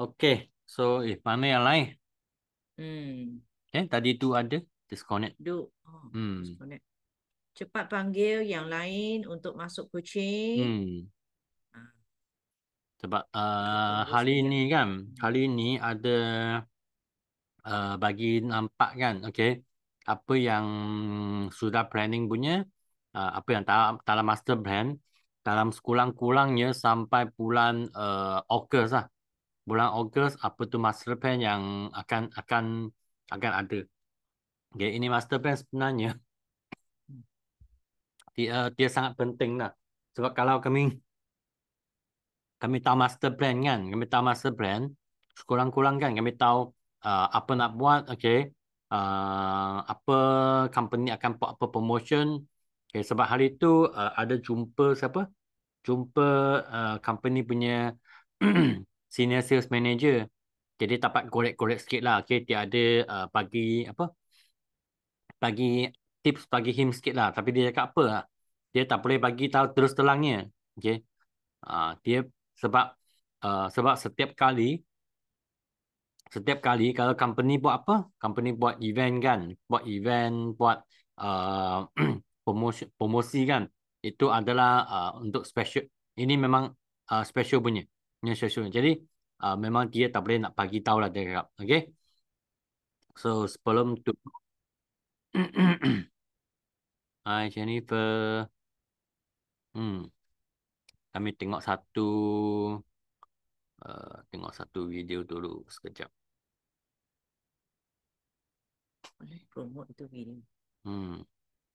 Okay. So, mana yang lain? Tadi tu ada disconnect. Hmm. Disconnect. Cepat panggil yang lain untuk masuk kucing. Ah, Sebab kita tunggu hari sekejap. ni kan, hari ni ada bagi nampak kan, okay, apa yang sudah planning punya, apa yang dalam master plan, dalam sekurang-kurangnya sampai bulan Ogos lah. Bulan Ogos apa tu master plan yang akan ada. Okay, ini master plan sebenarnya dia sangat penting lah. Sebab kalau kami tahu master plan kan, kami tahu master plan, sekurang-kurang kan kami tahu apa nak buat, okay, apa company akan buat apa promotion. Okay, sebab hari tu ada jumpa siapa? Jumpa company punya senior sales manager. Jadi dapat korek-korek sikit lah. Okay, dia ada bagi apa? Bagi tips bagi him sikit lah. Tapi dia cakap apa lah? Dia tak boleh bagi tahu terus terangnya. Okay. Dia sebab sebab setiap kali kalau company buat apa, company buat event kan, buat promosi kan, itu adalah untuk special. Ini memang special punya, ini special. Jadi memang dia tak boleh nak bagi tahu lah dia cakap. Okay, so sebelum tu Hai Jennifer. Kami tengok satu video dulu sekejap. Boleh promote itu video.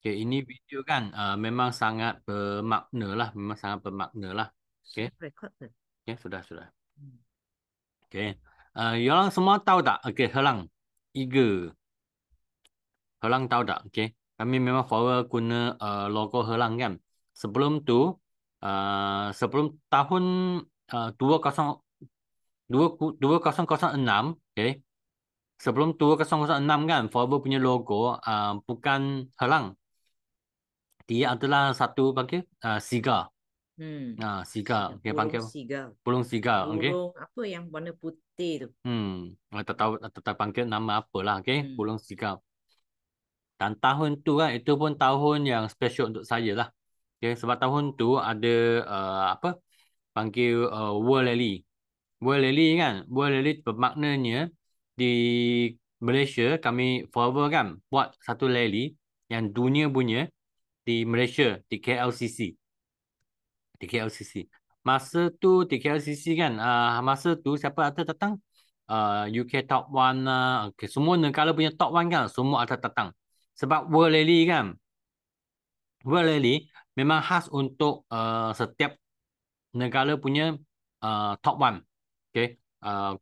Okay, ini video kan memang sangat bermakna lah, memang sangat bermakna lah. Okay, Record ke? okay, sudah. Okay, you orang semua tahu tak? Okay, Helang, Eagle, Helang tahu tak? Okay, kami memang follow guna logo Helang kan. Sebelum tu, sebelum tahun 2006, okay, sebelum 2006 kan, Forever punya logo bukan Helang. Dia adalah satu panggil Sigar. Sigar. Okay, Burung panggil sigal. burung Sigar. Okay. Burung apa yang warna putih tu? Tak tahu panggil nama apa lah. Okay, Hmm. burung Sigar. Dan tahun tu kan, itu pun tahun yang special untuk saya lah. Okay, sebab tahun tu ada apa? Panggil World Rally. World Rally kan. World Rally bermaknanya di Malaysia kami Forever kan buat satu rally yang dunia punya di Malaysia, di KLCC. Di KLCC. Masa tu di KLCC kan, masa tu siapa ada datang? UK Top One lah. Okay, semua negara punya Top One kan, semua ada datang. Sebab World Rally kan, World Rally memang khas untuk setiap negara punya Top One. Okay.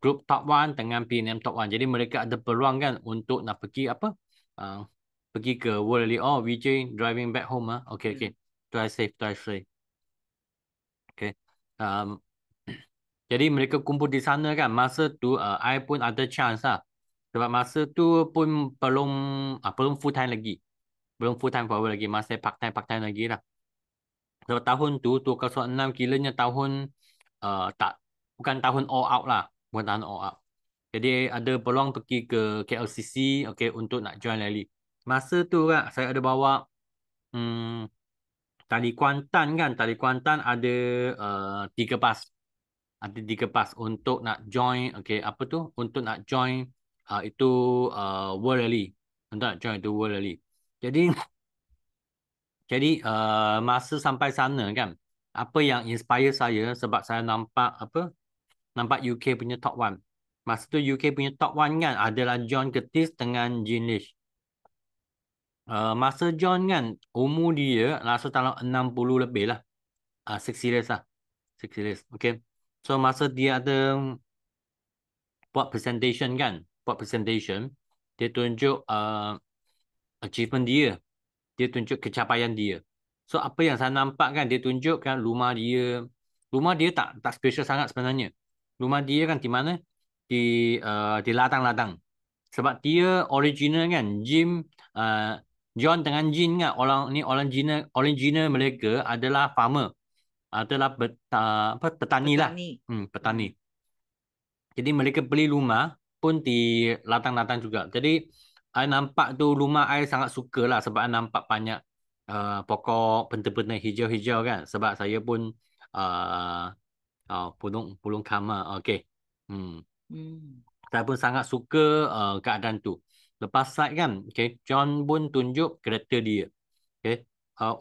Grup Top One dengan PNM Top One. Jadi mereka ada peluang kan untuk nak pergi apa? Uh, Pergi ke World Rally. Oh, VJ driving back home ah. Okay. Drive safe, drive safe. Okay. Um, jadi mereka kumpul di sana kan. Masa tu I pun ada chance lah. Sebab masa tu pun belum full time lagi. Belum full time power lagi. Masih part time lagi lah. Sebab tahun tu 2006 kiranya tahun tak, bukan tahun all out lah. Bukan tahun all out. Jadi ada peluang pergi ke KLCC okay, untuk nak join rally. Masa tu kan saya ada bawa hmm, tali Kuantan kan. Tali Kuantan ada 3 bas. Ada 3 bas untuk nak join, okay, apa tu? Untuk nak join itu World Rally. Untuk nak join itu World Rally. Jadi, masa sampai sana kan, apa yang inspire saya sebab saya nampak apa? Nampak UK punya top one. Masa tu UK punya top one kan adalah John Curtis dengan Jean Leach. Masa John kan umur dia rasa dalam 60 lebih lah. Six series lah. Six series. Okay. So masa dia ada buat presentation kan. Buat presentation. Dia tunjuk achievement dia. Dia tunjuk kecapaian dia. So apa yang saya nampak kan dia tunjuk kan rumah dia. Rumah dia tak special sangat sebenarnya. Rumah dia kan di mana? Di ladang-ladang. Sebab dia original kan. John dengan Jean kan. Original mereka adalah farmer. Adalah petani lah. Petani. Petani. Jadi mereka beli rumah pun di latang-latang juga. Jadi I nampak tu rumah I sangat suka lah sebab I nampak banyak pokok benda-benda hijau-hijau kan. Sebab saya pun uh, pulung pulung kama. Okey. Hmm. Saya pun sangat suka keadaan tu. Lepas slide kan, okay, John pun tunjuk kereta dia. Okay.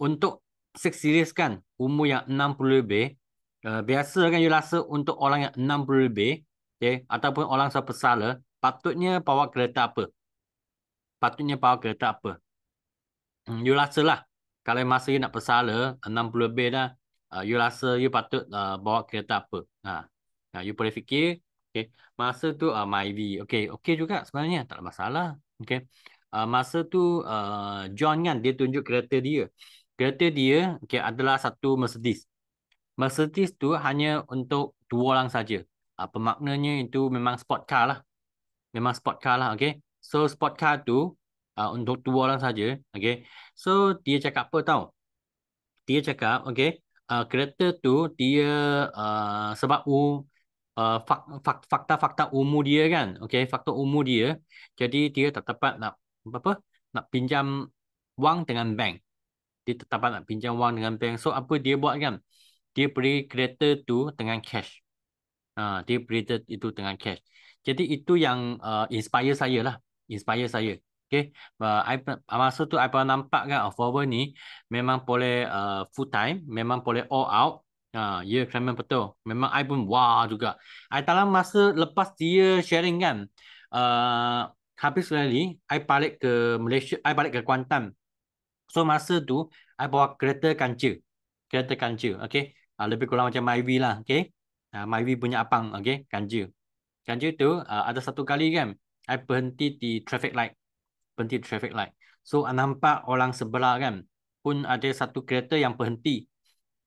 Untuk Six Series kan, umur yang 60 lebih, biasa kan you rasa untuk orang yang 60 lebih, okay, ataupun orang sepesala, patutnya bawa kereta apa? Patutnya bawa kereta apa? You rasa lah. Kalau masa you nak bersala, 60 lebih dah, you rasa you patut bawa kereta apa? You boleh fikir, okay. Masa tu Myvi, okay, okay juga sebenarnya, tak ada masalah. Okay. Masa tu John kan, dia tunjuk kereta dia. Kereta dia, okay, adalah satu Mercedes. Mercedes tu hanya untuk dua orang saja. Apa maknanya itu memang sport car lah. Memang sport car lah, okay. So sport car tu untuk dua orang saja, okay. So dia cakap apa tahu? Dia cakap, okay, kereta tu dia sebab fakta-fakta umur dia kan, okay, fakta umur dia, jadi dia tak dapat nak apa? Nak pinjam wang dengan bank. Dia tak dapat nak pinjam wang dengan bank. So apa dia buat kan? Dia beri kereta tu dengan cash. Dia berita itu dengan cash. Jadi itu yang inspire saya lah. Inspire saya. Okay. Masa tu I pernah nampak kan Volvo ni memang boleh full time. Memang boleh all out. Ya, memang betul. Memang I pun wah juga. I dalam masa lepas dia sharing kan. Uh, Habis sekali, I balik ke Malaysia. I balik ke Kuantan. So masa tu, I bawa kereta kanca. Kereta kanca. Okay. Lebih kurang macam Myvi lah. Okay. Myvi punya abang, okay, Ganja. Ganja tu ada satu kali kan, I berhenti di traffic light, berhenti di traffic light. So nampak orang sebelah kan, pun ada satu kereta yang berhenti.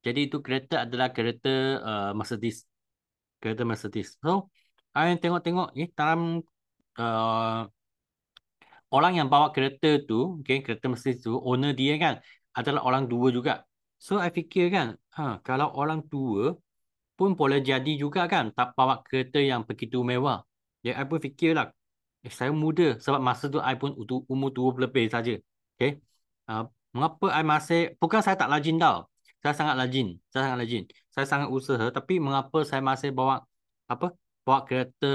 Jadi itu kereta adalah kereta Mercedes, kereta Mercedes. So I tengok-tengok, dalam uh, orang yang bawa kereta tu, okay, kereta Mercedes tu, owner dia kan adalah orang tua juga. So I fikir kan, kalau orang tua pun boleh jadi juga kan tak bawa kereta yang begitu mewah. Ya, I pun fikirlah, saya muda sebab masa tu I pun umur 20 lebih saja. Okay. Mengapa I masih, bukan saya tak rajin tau. Saya sangat rajin. Saya sangat rajin. Saya sangat usaha. Tapi mengapa saya masih bawa apa? Bawa kereta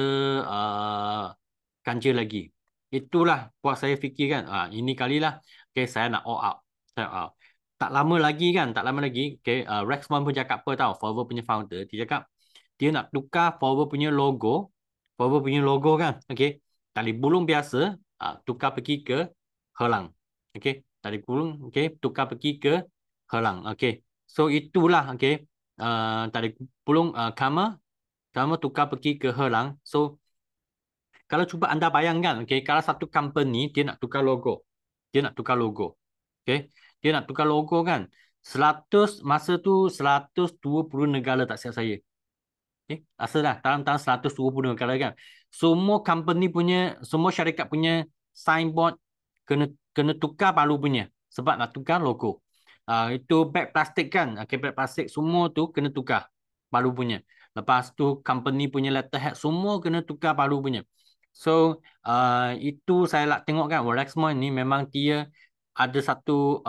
ganjil lagi. Itulah buat saya fikir kan. Ini kalilah. Okay, saya nak all out. Saya all out. Tak lama lagi kan, tak lama lagi. Okay, Rexmond pun cakap apa tau, Volvo punya founder. Dia cakap, dia nak tukar Volvo punya logo. Volvo punya logo kan, okay. Tali bulung biasa, tukar pergi ke Helang. Okay, tali bulung, okay, tukar pergi ke Helang. Okay, so itulah, okay. Tali bulung Kama tukar pergi ke Helang. So, kalau cuba anda bayangkan, okay, kalau satu company dia nak tukar logo, dia nak tukar logo, okay, dia nak tukar logo kan, 100 masa tu 120 negara tak siap saya, okay, rasa dah dalam tahun 120 negara kan, semua company punya, semua syarikat punya signboard kena kena tukar baru punya sebab nak tukar logo. Itu beg plastik kan, okay, beg plastik semua tu kena tukar baru punya. Lepas tu company punya letterhead semua kena tukar baru punya. So itu saya nak tengok kan, Lexmon ni memang dia ada satu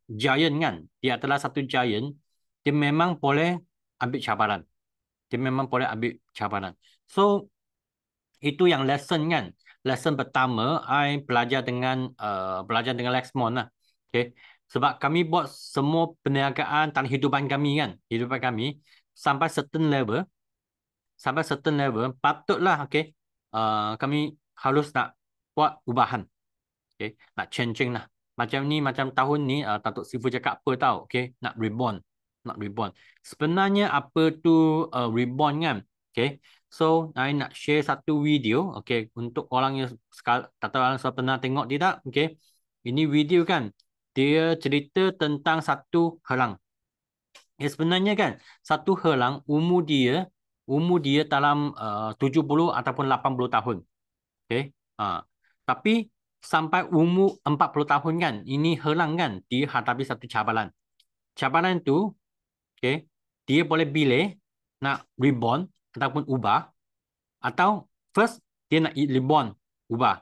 giant kan, dia adalah satu giant, dia memang boleh ambil cabaran, dia memang boleh ambil cabaran. So itu yang lesson kan. Lesson pertama, I belajar dengan Lexmon lah. Okay. Sebab kami buat semua perniagaan dalam hidupan kami kan. Hidupan kami sampai certain level. Sampai certain level, patutlah, okay, kami harus nak buat ubahan. Okay. Nak changing lah. Macam ni, macam tahun ni, Datuk Sifu cakap apa tahu. Okay. Nak reborn. Nak reborn. Sebenarnya apa tu reborn kan? Okay. So, I nak share satu video. Okay. Untuk orang yang tak tahu orang pernah tengok tidak. Okay. Ini video kan. Dia cerita tentang satu helang. Sebenarnya kan, satu helang umur dia dalam 70 ataupun 80 tahun. Okay. Tapi sampai umur 40 tahun kan, ini helang kan, dia hadapi satu cabaran. Cabaran itu, okay, dia boleh pilih nak reborn ataupun ubah. Atau first, dia nak reborn, ubah.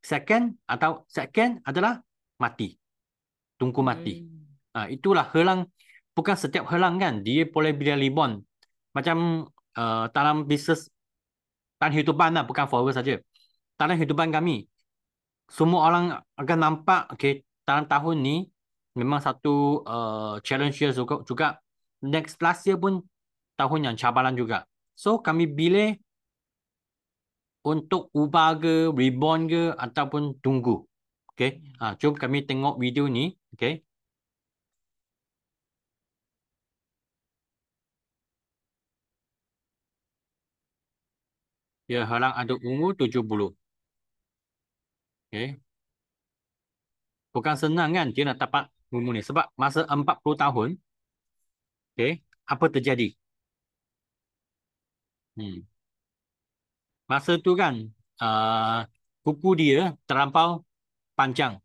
Second adalah mati. Tungku mati. Itulah helang. Bukan setiap helang kan, dia boleh bila reborn. Macam dalam bisnes dalam hidupan lah, bukan forever saja. Dalam hidupan kami, semua orang akan nampak, okay, dalam tahun ni memang satu challenge year juga. Last year pun tahun yang cabaran juga. So kami pilih untuk ubah ke, reborn ke, ataupun tunggu. Okay. Jom kami tengok video ni. Okay. Dia halang ada umur 70. Okay. Bukan senang kan dia nak dapat umur ni. Sebab masa 40 tahun, okay, apa terjadi? Masa tu kan, kuku dia terlampau panjang.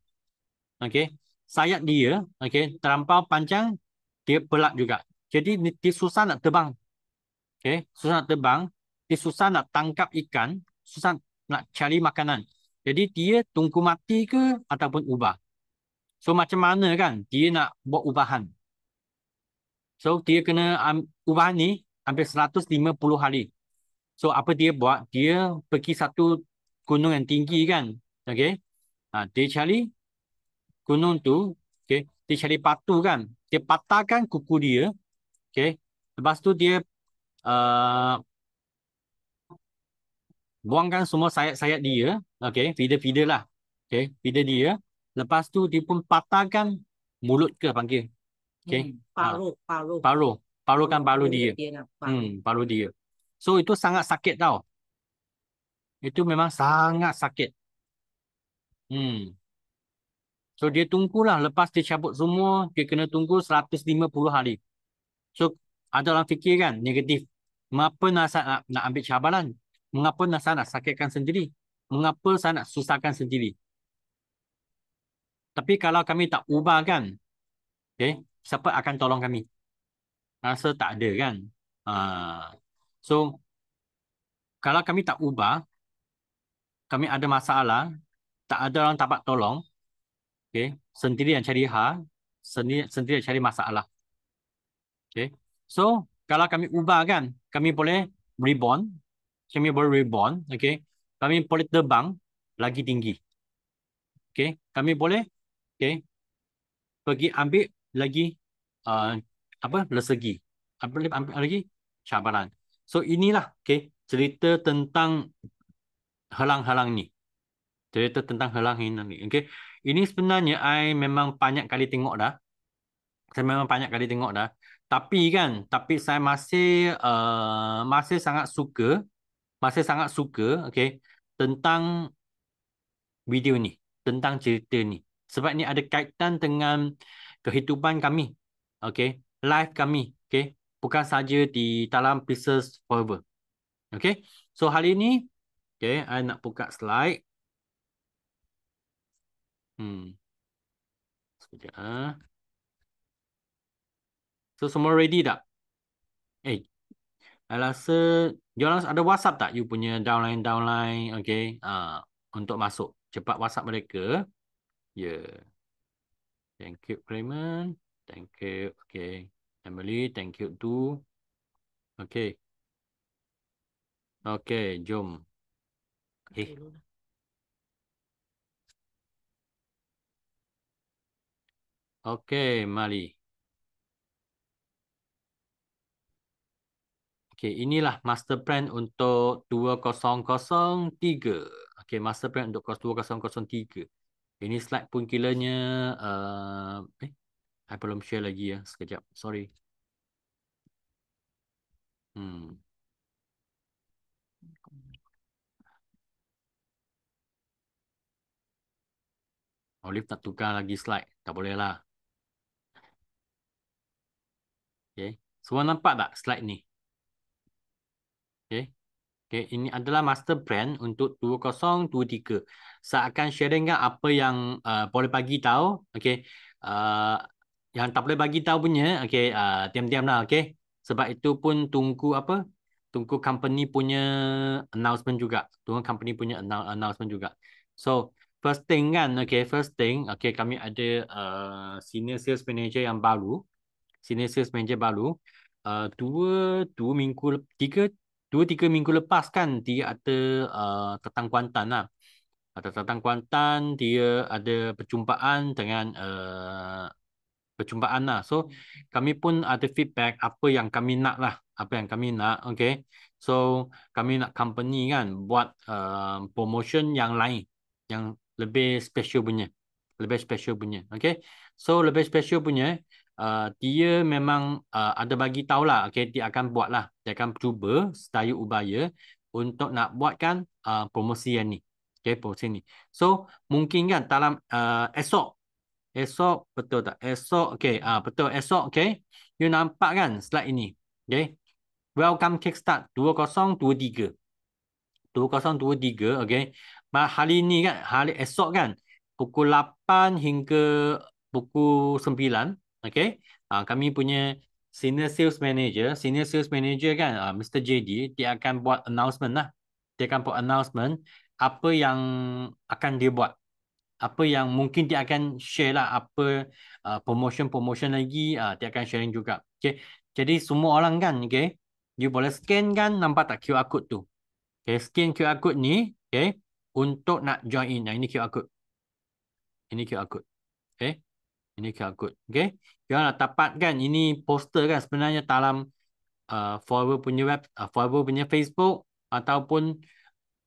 Okay. Sayap dia, okay, terlampau panjang, dia pelak juga. Jadi dia susah nak terbang. Okay. Susah nak terbang. Dia susah nak tangkap ikan. Susah nak cari makanan. Jadi dia tunggu mati ke ataupun ubah. So macam mana kan dia nak buat ubahan. So dia kena ubahan ni hampir 150 hari. So apa dia buat? Dia pergi satu gunung yang tinggi kan. Okay. Dia cari gunung tu. Okay. Dia cari batu kan. Dia patahkan kuku dia. Okay. Lepas tu dia buangkan semua sayap-sayap dia. Okay. Feeder-feeder lah. Okay. Feeder dia. Lepas tu dia pun patahkan mulut ke panggil. Okay. Paruh. Paruhkan paruh dia. Paruh dia. So itu sangat sakit tau. Itu memang sangat sakit. So dia tunggulah. Lepas dia cabut semua, dia kena tunggu 150 hari. So ada orang fikir kan negatif. Mengapa saya nak ambil cabaran? Mengapa saya nak sakitkan sendiri? Mengapa saya nak susahkan sendiri? Tapi kalau kami tak ubah kan, okay, siapa akan tolong kami? Rasa tak ada kan? So kalau kami tak ubah, kami ada masalah, tak ada orang dapat tolong, okay, sendiri yang cari hal, sendiri yang cari masalah. Okay. So kalau kami ubah kan, kami boleh reborn, okay. Kami boleh terbang lagi tinggi. Okay. Kami boleh, okay, pergi ambil lagi lesegi. Ambil lagi cabaran. So inilah, okay, cerita tentang halang-halang ni. Cerita tentang halang-halang ni. Okay. Ini sebenarnya I memang banyak kali tengok dah. Saya memang banyak kali tengok dah. Tapi saya masih sangat suka, okay, tentang video ni, tentang cerita ni. Sebab ni ada kaitan dengan kehidupan kami, okay, life kami, okay, bukan saja di dalam Pieces Forever, okay. So hari ni, okay, I nak buka slide. Sekejap. So semua ready tak? I rasa diorang ada WhatsApp tak? You punya downline, okay, untuk masuk. Cepat WhatsApp mereka. Yeah. Thank you, Raymond. Thank you. Okay. Emily, thank you too. Okay. Okay, jom. Okay, mari. Okay, inilah master plan untuk 2003. Okay, master plan untuk 2003. Ini slide pun kiranya I belum share lagi ya. Sekejap. Sorry. Olive tak tukar lagi slide. Tak boleh lah. Okay. Semua nampak tak slide ni? Okay. Okay. Ini adalah master plan untuk 2023. Saya akan sharingkan apa yang boleh bagi tahu. Okay. Yang tak boleh bagi tahu punya, okay, diam-diam lah. Okay. Sebab itu pun tunggu apa? tunggu company punya announcement juga. Tunggu company punya announcement juga. So, first thing kan, okay, first thing, okay, kami ada senior sales manager yang baru. Senior sales manager baru. Dua minggu, tiga minggu lepas kan, dia ada Tetang Kuantan lah. Ada Tetang Kuantan, dia ada perjumpaan dengan perjumpaan lah. So, kami pun ada feedback apa yang kami nak lah. Apa yang kami nak, okay. So, kami nak company kan buat promotion yang lain. Yang lebih special punya. Lebih special punya, okay. So, lebih special punya, dia memang ada bagi tahu lah, okay. Dia akan buat lah. Dia akan cuba sedaya upaya untuk nak buatkan promosi yang ni. Okay, promosi ni. So, mungkin kan dalam esok betul tak? Esok okey. Betul esok okey. You nampak kan slide ini. Okey. Welcome Kickstart 2023. 2023 okey. Hari ni kan, hari esok kan pukul 8 hingga pukul 9 okey. Kami punya senior sales manager kan Mr. JD dia akan buat announcement lah. Dia akan buat announcement apa yang akan dia buat, apa yang mungkin dia akan share lah, apa promotion lagi dia akan sharing juga. Okay. Jadi semua orang kan, okay, you boleh scan kan, nampak tak QR code tu. Okay, scan QR code ni, okay, untuk nak join in. Nah, ini QR code. Ini QR code. Okay. Ini QR code. Okay. You nak dapat kan, ini poster kan sebenarnya dalam Forever punya Forever punya Facebook ataupun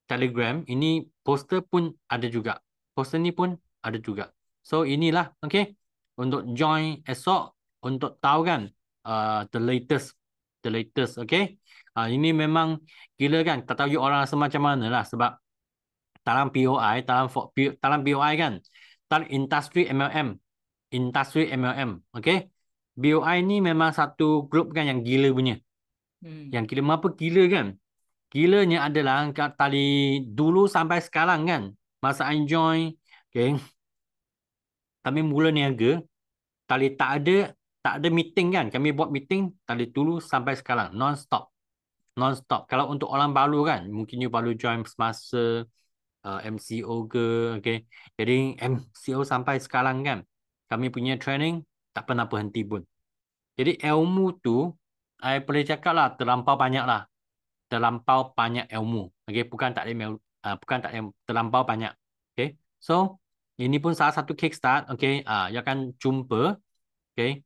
Telegram. Ini poster pun ada juga. Poster ni pun ada juga. So inilah, okay, untuk join esok, untuk tahu kan the latest, okay. Ini memang gila kan, tak tahu you orang rasa macam mana lah, sebab dalam POI, dalam BOI kan, dalam industri MLM, okay. BOI ni memang satu grup kan yang gila punya. Yang gila, apa gila kan? Gilanya adalah tali dulu sampai sekarang kan, masa I join, okay, kami mula niaga, tali tak ada meeting kan, kami buat meeting tali dulu sampai sekarang non-stop. Kalau untuk orang baru kan, mungkin you baru join semasa MCO ke, okay, jadi MCO sampai sekarang kan, kami punya training tak pernah berhenti pun. Jadi ilmu tu I boleh cakap lah terlampau banyak lah, terlampau banyak ilmu. Okay, bukan tak ada terlampau banyak. Okay, so ini pun salah satu kickstart. Okay, you akan jumpa, okay,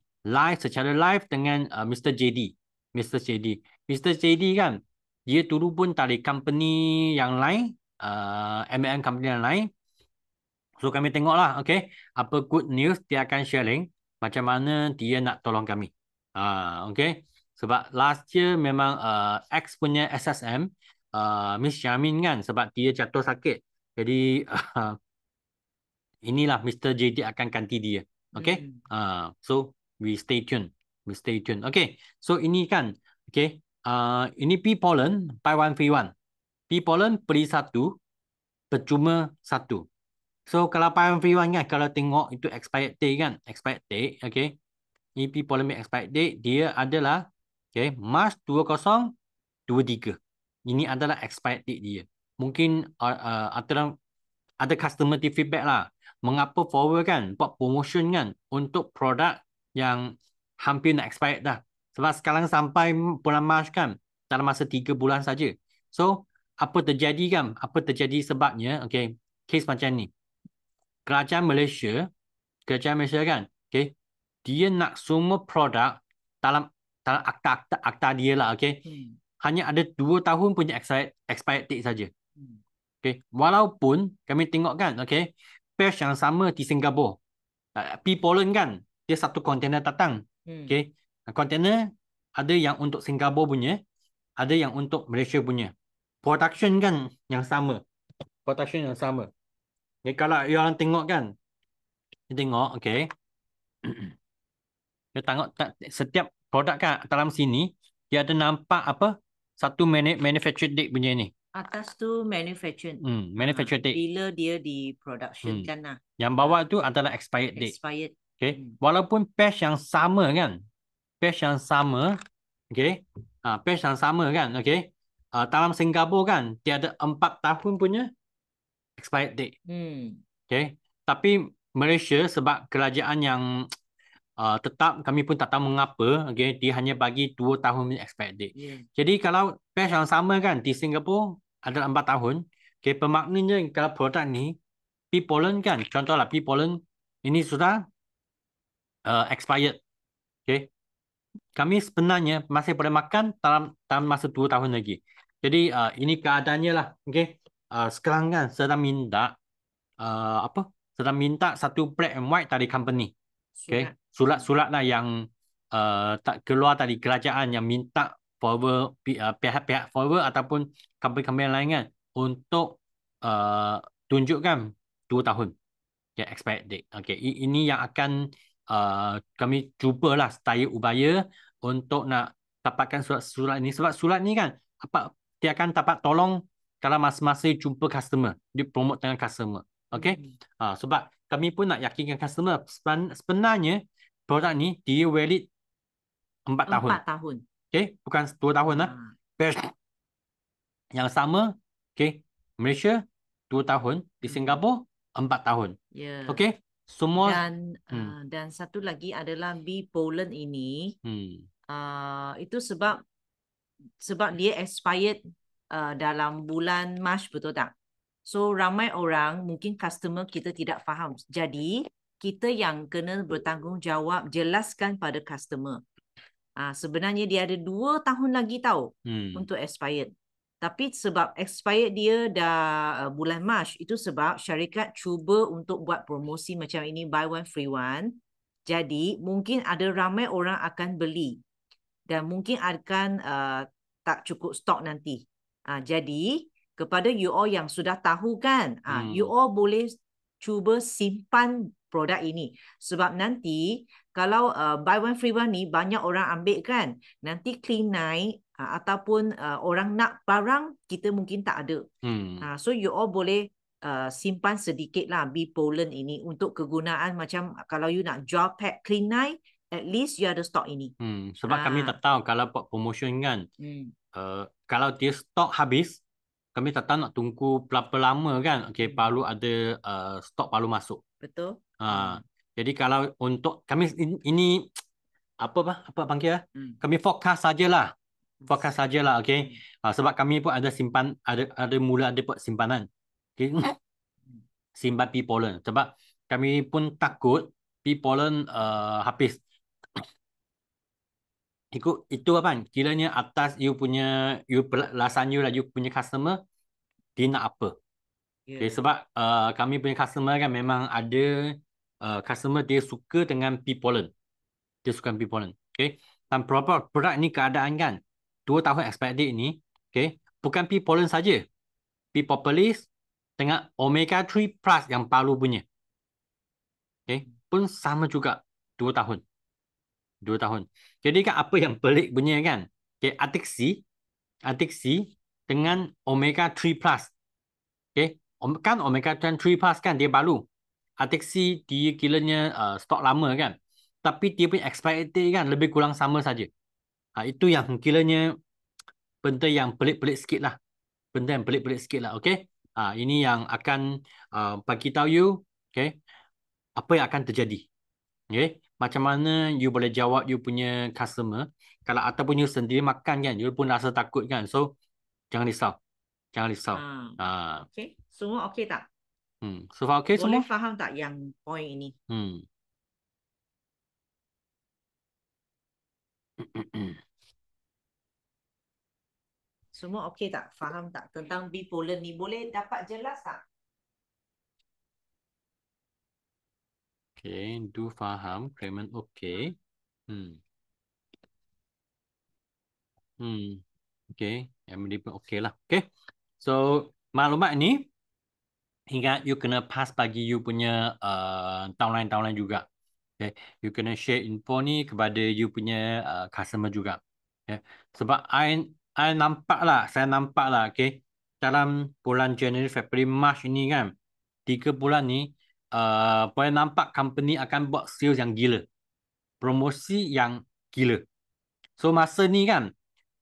secara live dengan Mr. JD. Mr. JD kan, dia dulu pun dari company yang lain, MLM company yang lain. So kami tengoklah, okay, apa good news dia akan sharing, macam mana dia nak tolong kami. Okay. Sebab last year memang X punya SSM, Miss Yamin kan, sebab dia jatuh sakit. Jadi inilah Mr. JD akan ganti dia. Okay. So we stay tune. Okay. So ini kan, okay. Ini P Pollen, buy one free one. P Pollen beli satu, percuma satu. So kalau buy one free one kan, kalau tengok itu expired date kan, okay. EP Polymer expired date dia adalah, okay, Mac 2023. Ini adalah expired date dia. Mungkin ada customer feedback lah. Mengapa Forward kan buat promotion kan untuk produk yang hampir nak expired dah. Sebab sekarang sampai bulan Mac kan, dalam masa 3 bulan saja. So, apa terjadi kan? Apa terjadi sebabnya? Okay, case macam ni. Kerajaan Malaysia kan, okay, dia nak semua produk dalam akta dia lah, okay. Hanya ada 2 tahun punya expired date saja. Okay. Walaupun kami tengok kan, okay, batch yang sama di Singapura, P Poland kan, dia satu kontainer datang, okay. Kontainer ada yang untuk Singapura punya, ada yang untuk Malaysia punya. Production kan yang sama. Okay, kalau you orang tengok kan, tengok, okay. Dia tengok setiap produk kan dalam sini dia ada nampak apa satu manufacture date punya ni. Atas tu manufacture. Manufacture date. Bila dia di production kan lah. Yang bawah tu adalah expired date. Okay. Walaupun batch yang sama kan. Okay. Batch yang sama kan. Okay. dalam Singapura kan, dia ada 4 tahun punya expired date. Okay. Tapi Malaysia sebab kerajaan yang tetap kami pun tak tahu mengapa, okay, dia hanya bagi 2 tahun punya expired date. Jadi kalau batch yang sama kan di Singapura ada 4 tahun, okay, bermaknanya kalau produk ni pea pollen kan, contohlah pea pollen ini sudah expired. Okay. Kami sebenarnya masih boleh makan dalam masa 2 tahun lagi. Jadi ini keadaannya lah. Okay. Sekarang kan sedang minta apa? Sedang minta satu black and white dari company. Okay. Surat-surat lah yang tak keluar dari kerajaan yang minta pihak-pihak forward ataupun company-company lain kan untuk tunjukkan 2 tahun. Okay, expired date. Okay, ini yang akan kami cubalah sedaya upaya untuk nak dapatkan surat-surat ini. Sebab surat ni kan apa dia akan dapat tolong kalau masa-masa jumpa customer, dia promote dengan customer. Okay, sebab kami pun nak yakinkan customer sebenarnya produk ni dia valid 4 tahun. 4 tahun. Okay, bukan 2 tahun lah. Yang sama, okay, Malaysia 2 tahun, di Singapura 4 tahun. Okay, semua. Dan satu lagi adalah bee pollen ini, itu sebab dia expired dalam bulan Mac, betul tak? So ramai orang, mungkin customer kita tidak faham. Jadi kita yang kena bertanggungjawab jelaskan pada customer. Sebenarnya dia ada 2 tahun lagi tahu untuk expired. Tapi sebab expired dia dah bulan Mac, itu sebab syarikat cuba untuk buat promosi macam ini, buy one free one. Jadi mungkin ada ramai orang akan beli dan mungkin akan tak cukup stok nanti. Jadi kepada you all yang sudah tahu kan, you all boleh cuba simpan produk ini. Sebab nanti kalau buy one free one ni banyak orang ambil kan, nanti clean naik ataupun orang nak barang kita mungkin tak ada. So you all boleh simpan sedikit lah bee pollen ini untuk kegunaan macam kalau you nak jual pack clean night, at least you ada stok ini. Sebab kami tak tahu kalau buat promotion kan, kalau dia stok habis, kami tak tahu nak tunggu berapa lama kan. Okay, baru ada stok baru masuk. Betul. Jadi kalau untuk kami ini apa panggil? Kami forecast sajalah. Forecast sajalah, okay. Sebab kami pun ada simpan, ada mula ada buat simpanan. Okay. Simpan pea pollen. Sebab kami pun takut pea pollen habis. Ikut itu apa? Kiranya atas you punya, lasan you lah, you punya customer dia nak apa? Okay, sebab kami punya customer kan memang ada customer dia suka dengan pea pollen. Dia suka pea pollen. Okay. Dan produk ni keadaan kan 2 tahun expired date ni, okay, bukan pea pollen saja. Pea propolis dengan omega 3 plus yang baru punya. Okay, pun sama juga 2 tahun. 2 tahun. Jadi kan apa yang pelik punya kan? Okay, Atixi dengan omega 3 plus. Okay, kan omega 3 plus kan dia baru. Atixi dia kiranya stok lama kan. Tapi dia punya expired date kan lebih kurang sama saja. Itu yang kiranya benda yang pelik-pelik sikit lah. Benda yang pelik-pelik sikit lah. Okay. Ini yang akan bagi tahu you, okay, apa yang akan terjadi. Okay. Macam mana you boleh jawab you punya customer. Kalau ataupun you sendiri makan kan, you pun rasa takut kan. So, jangan risau. Jangan risau. Okay. Semua okay tak? So far okay semua? Boleh faham tak yang point ini? Semua okey tak? Faham tak tentang bee pollen ni? Boleh dapat jelas tak? Okay, do faham. Clement okay. Okay, Emily pun okay lah. Okay, so maklumat ni ingat you kena pass bagi you punya downline juga. Okay, you kena share info ni kepada you punya customer juga. Okay, sebab I nampak lah, saya nampak lah, okay, dalam bulan January, February, March ini kan, 3 bulan ni, boleh nampak company akan buat sales yang gila. Promosi yang gila. So masa ni kan,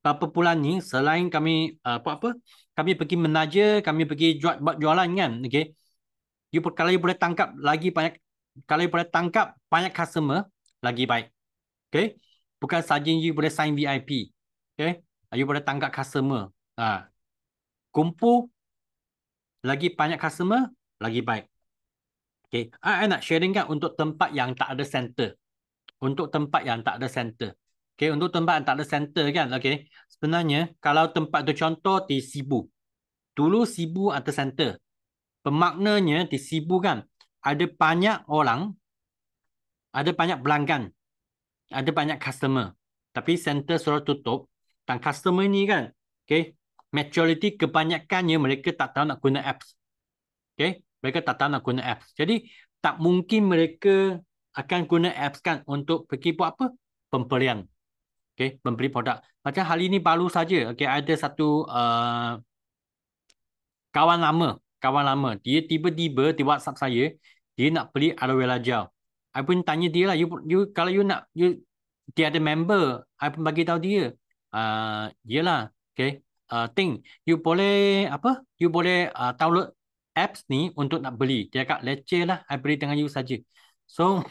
berapa bulan ni selain kami apa kami pergi menaja, kami pergi buat jualan kan, okey. Kalau you boleh tangkap lagi banyak, kalau you boleh tangkap banyak customer lagi baik. Okay. Bukan saja you boleh sign VIP. Okay. You boleh tangkap customer. Kumpul lagi banyak customer lagi baik. Okay. I nak sharing kan untuk tempat yang tak ada center. Untuk tempat yang tak ada center. Okay. Untuk tempat yang tak ada center kan. Okay. Sebenarnya kalau tempat tu contoh di Sibu. Dulu Sibu ada center. Pemaknanya di Sibu kan ada banyak orang, ada banyak pelanggan, ada banyak customer. Tapi center suruh tutup. Dan customer ni kan, okay, majority kebanyakannya mereka tak tahu nak guna apps. Okay, mereka tak tahu nak guna apps. Jadi, tak mungkin mereka akan guna apps kan untuk pergi buat apa? Pembelian. Okay, membeli produk. Macam hari ini baru saja, okay, ada satu kawan lama. Dia tiba-tiba di WhatsApp saya, dia nak beli aloe vera gel. I pun tanya dia lah, kalau you nak, dia ada member, I pun bagi tahu dia. Yelah, okay. Think, you boleh apa? You boleh download apps ni untuk nak beli. Dia cakap leceh lah, I beli dengan you saja. So,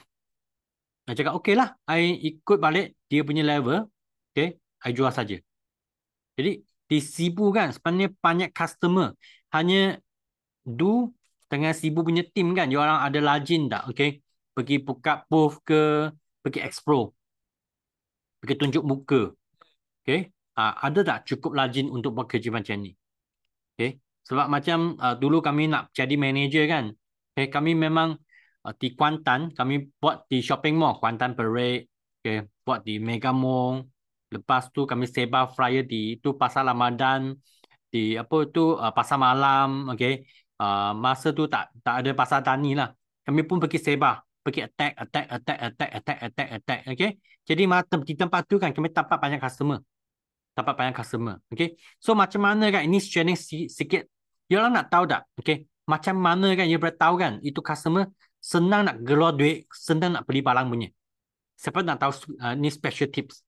I cakap okay lah, I ikut balik dia punya level, okay. I jual saja. Jadi di Sibu kan sebenarnya banyak customer. Hanya dengan Sibu punya team kan, dia orang ada lajin tak, okay? Pergi buka booth ke, pergi explore, pergi tunjuk muka, okay? Ada tak cukup lajin untuk buat kerja macam ni? Okay? Sebab macam dulu kami nak jadi manager kan, okay? Kami memang di Kuantan, kami buat di shopping mall, Kuantan Parade, okay? Buat di Mega Mall, lepas tu kami sebar flyer di itu Pasar Ramadan, di apa tu pasar malam, okey. Masa tu tak ada pasar tani lah. Kami pun pergi sebar, pergi attack, okey. Jadi di tempat tu kan kami dapat banyak customer, okey. So macam mana kan ini sharing sikit. You orang nak tahu tak, okey? Macam mana kan you boleh tahu kan itu customer senang nak keluar duit, senang nak beli barang punya. Siapa nak tahu ni special tips?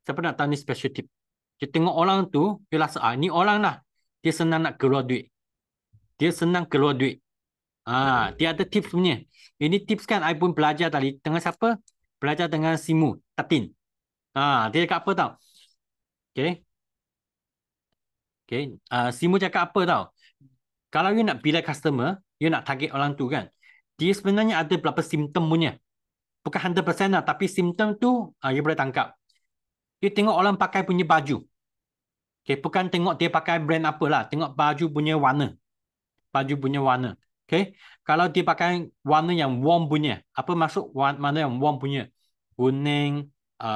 Siapa nak tahu ni special tip? Dia tengok orang tu, dia rasa, ni orang lah. Dia senang nak keluar duit. Dia senang keluar duit. Dia ada tips punya. Ini tips kan, I pun belajar tadi. Dengan siapa? Belajar dengan Simu, Tatin. Dia cakap apa tau? Okay. Okay. Simu cakap apa tau? Kalau you nak pilih customer, you nak target orang tu kan, dia sebenarnya ada beberapa simptom punya. Bukan 100% lah, tapi simptom tu, you boleh tangkap. You tengok orang pakai punya baju. Okay, bukan tengok dia pakai brand apa lah. Tengok baju punya warna. Baju punya warna. Okay. Kalau dia pakai warna yang warm punya. Apa maksud mana yang warm punya? Kuning,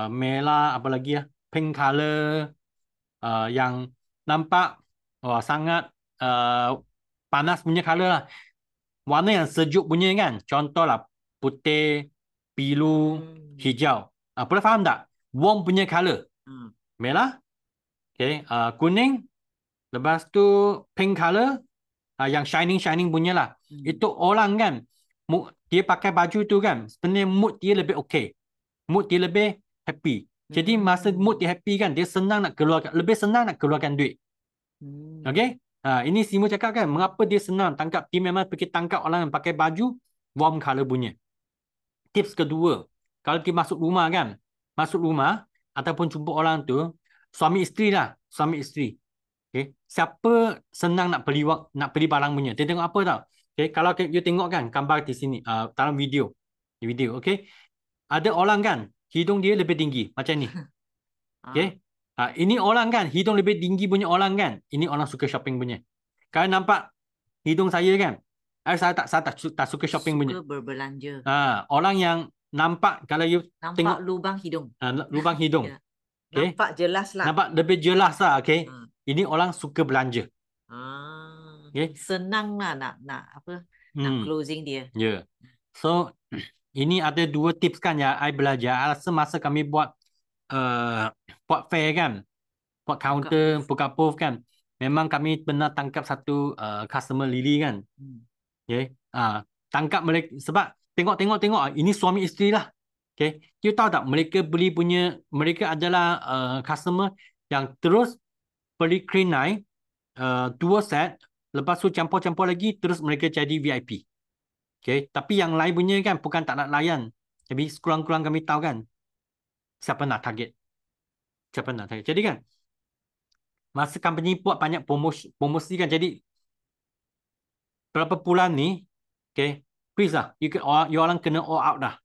merah, apa lagi ya? Pink color. Yang nampak sangat panas punya color lah. Warna yang sejuk punya kan. Contoh lah. Putih, biru, hijau. Boleh faham tak? Warm punya color. Merah. Okay, kuning, lepas tu pink color, yang shining punya lah. Itu orang kan, dia pakai baju tu kan, sebenarnya mood dia lebih okay. Mood dia lebih happy. Jadi masa mood dia happy kan, dia senang nak keluarkan, lebih senang nak keluarkan duit. Okay, ini Simu cakap kan, mengapa dia senang tangkap, dia memang pergi tangkap orang yang pakai baju warm color punya. Tips kedua, kalau dia masuk rumah kan, ataupun jumpa orang tu, suami isteri lah, suami isteri. Okay. Siapa senang nak beli barang punya? Dia tengok apa tau? Okay. Kalau you tengok kan gambar di sini, dalam video. Okay. Ada orang kan, hidung dia lebih tinggi. Macam ni. Okay. Ini orang kan, hidung lebih tinggi punya orang kan. Ini orang suka shopping punya. Kalau nampak hidung saya kan, saya tak suka shopping punya. Suka berbelanja. Orang yang nampak, kalau you tengok lubang hidung. Lubang hidung. Yeah. Okay. Nampak jelas lah. Nampak lebih jelas lah. Okay. Ini orang suka belanja. Okay. Senang lah nak apa? Nak closing dia. Yeah. So ini ada 2 tips kan ya I belajar. Semasa kami buat fair kan, buat counter, buka booth kan, memang kami pernah tangkap satu customer Lily kan. Okay. Tangkap mereka sebab tengok ini suami isteri lah. Okay. You tahu tak mereka adalah customer yang terus beli quinine 2 set, lepas tu campur-campur lagi, terus mereka jadi VIP. Okay. Tapi yang lain punya kan bukan tak nak layan. Tapi sekurang-kurang kami tahu kan siapa nak target. Siapa nak target. Jadi kan masa company buat banyak promosi kan, jadi berapa bulan ni, okay, please lah, you orang kena all out dah.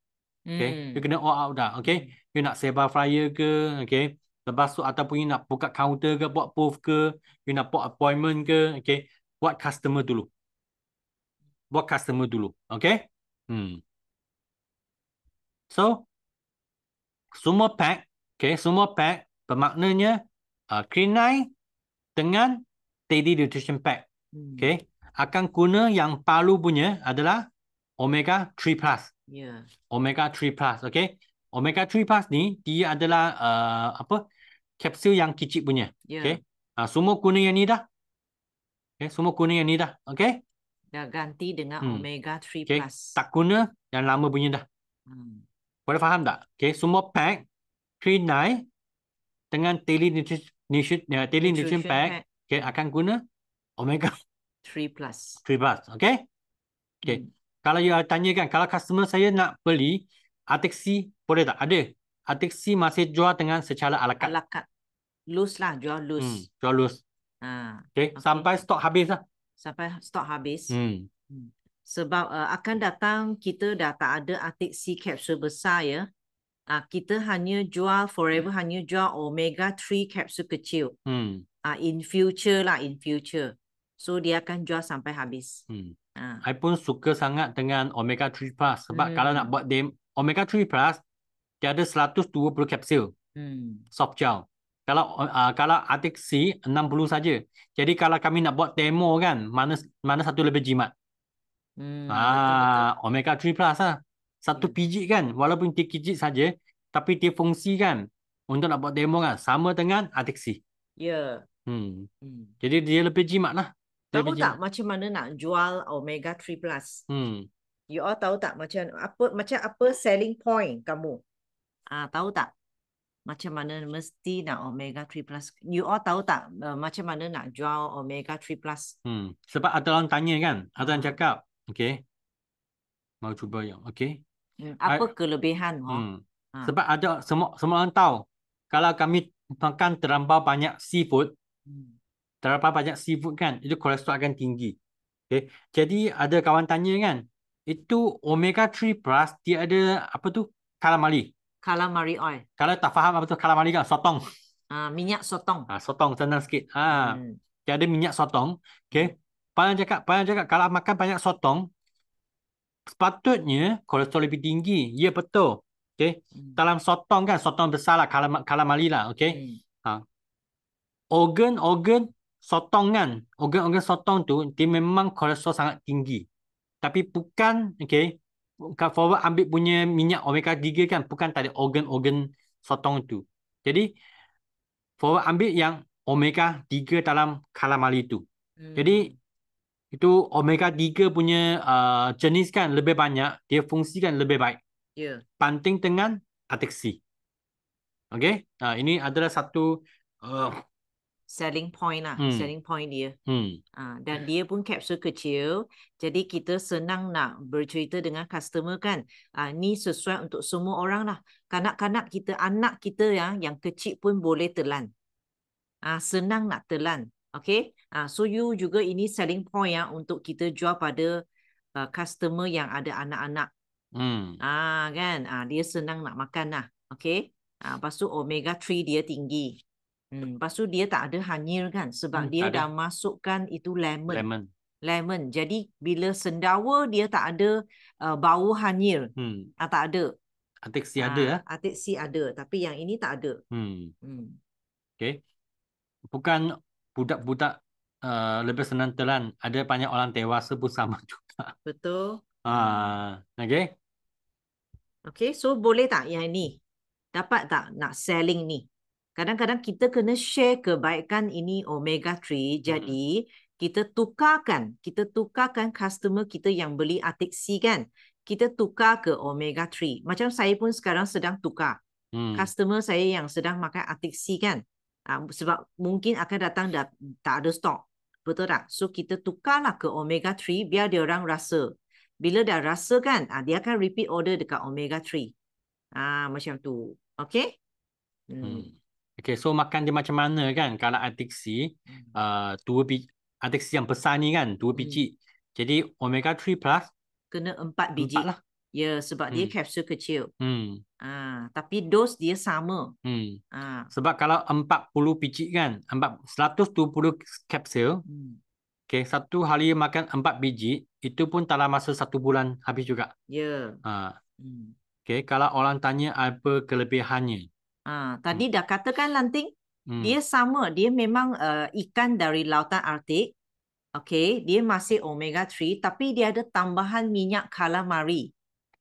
Okay, you kena all out dah. Okay, you nak sebar flyer ke, okay, lepas tu ataupun you nak buka counter ke, buat booth ke, you nak buat appointment ke, okay, buat customer dulu. Buat customer dulu. Okay. So, semua pack, okay, semua pack bermaknanya quinine dengan daily nutrition pack. Okay, akan guna yang palu punya adalah omega 3 plus. Omega 3 plus, okay. Omega 3 plus ni dia adalah kapsul yang kecil punya. Okay. Semua guna yang ni dah. Okay, semua guna yang ni dah. Okay. Dah ganti dengan omega 3 okay. plus. Tak guna yang lama punya dah. Boleh faham tak? Okay, semua pack quinine dengan daily nutrition pack, okay, akan guna omega 3 plus. 3 plus, okay. Okay. Kalau you tanya kan, kalau customer saya nak beli Artixi, boleh tak? Ada. Artixi masih jual dengan secara ala carte. Ala carte. Loose lah, jual loose. Jual loose. Okay. Sampai stok habis lah. Sampai stok habis. Sebab akan datang kita dah tak ada Artixi kapsul besar ya. Kita hanya jual forever, hanya jual omega 3 kapsul kecil. In future lah, in future. So dia akan jual sampai habis. I pun suka sangat dengan omega 3 plus sebab kalau nak buat omega 3 plus dia ada 120 kapsul soft gel. Kalau Artixi 60 saja. Jadi kalau kami nak buat demo kan, mana satu lebih jimat? Betul. Omega 3 plus lah. Satu biji kan, walaupun dia kecil saja, tapi dia fungsi kan untuk nak buat demo kan sama dengan Artixi. Jadi dia lebih jimat lah. Tahu tak macam mana nak jual omega 3 plus? You all tahu tak macam apa selling point kamu? Tahu tak? Macam mana mesti nak omega 3 plus? You all tahu tak macam mana nak jual omega 3 plus? Sebab ada orang tanya kan, ada orang cakap, okay, mau cuba yang, okay. Apa kelebihan? Sebab ada semua orang tahu, kalau kami makan terlampau banyak seafood, kan, itu kolesterol akan tinggi. Okay. Jadi ada kawan tanya kan, itu omega 3 plus dia ada apa tu? Calamari. Calamari oil. Kalau tak faham apa tu calamari kan, sotong. Minyak sotong. Sotong senang sikit. Dia ada minyak sotong. Okay. Panjang cakap kalau makan banyak sotong, sepatutnya kolesterol lebih tinggi. Ya betul. Okay. Dalam sotong kan, sotong besar lah, calamari lah. Okay. Organ sotong kan, organ sotong tu dia memang kolesterol sangat tinggi. Tapi bukan, okay, forward ambil punya minyak omega 3 kan, bukan tadi organ sotong tu. Jadi forward ambil yang omega 3 dalam calamari tu. Jadi itu omega 3 punya jenis kan lebih banyak, dia fungsi kan lebih baik. Banding dengan Artixi. Okay, ini adalah satu selling point lah, selling point dia. Dan dia pun kapsul kecil, jadi kita senang nak bercerita dengan customer kan. Ni sesuai untuk semua orang lah. Kanak-kanak kita, anak kita yang kecil pun boleh telan. Senang nak telan. Okay, so you juga ini selling point untuk kita jual pada customer yang ada anak-anak. Kan, dia senang nak makan lah. Okay, lepas tu omega 3 dia tinggi. Lepas tu dia tak ada hanyir kan, sebab dia dah masukkan itu lemon. Jadi bila sendawa dia tak ada bau hanyir. Tak ada. Artixi ada. Artixi ada, tapi yang ini tak ada. Okay. Bukan budak-budak lebih senang telan. Ada banyak orang dewasa pun sama juga. Betul. Okay. Okay, so boleh tak yang ini? Dapat tak nak selling ni? Kadang-kadang kita kena share kebaikan ini omega 3. Jadi kita tukarkan customer kita yang beli Artixi kan. kita tukar ke omega 3. Macam saya pun sekarang sedang tukar. Customer saya yang sedang makan Arctic Sea kan. Sebab mungkin akan datang tak ada stok. Betul tak? So kita tukarlah ke omega 3 biar dia orang rasa. Bila dah rasa kan, dia akan repeat order dekat omega 3. Macam tu. Okay? Okay, so makan dia macam mana kan? Kalau Arctic Sea, Arctic Sea yang besar ni kan, 2 biji. Jadi omega 3 plus kena 4 biji. 4 lah. Ya, sebab dia kapsul kecil. Tapi dos dia sama. Sebab kalau 40 biji kan, 120 kapsul, okay, satu hari makan 4 biji, itu pun dalam masa 1 bulan habis juga. Ya. Okay, kalau orang tanya apa kelebihannya. Tadi dah katakan Lanting, dia sama. Dia memang ikan dari lautan Arktik. Okay, dia masih omega 3, tapi dia ada tambahan minyak calamari.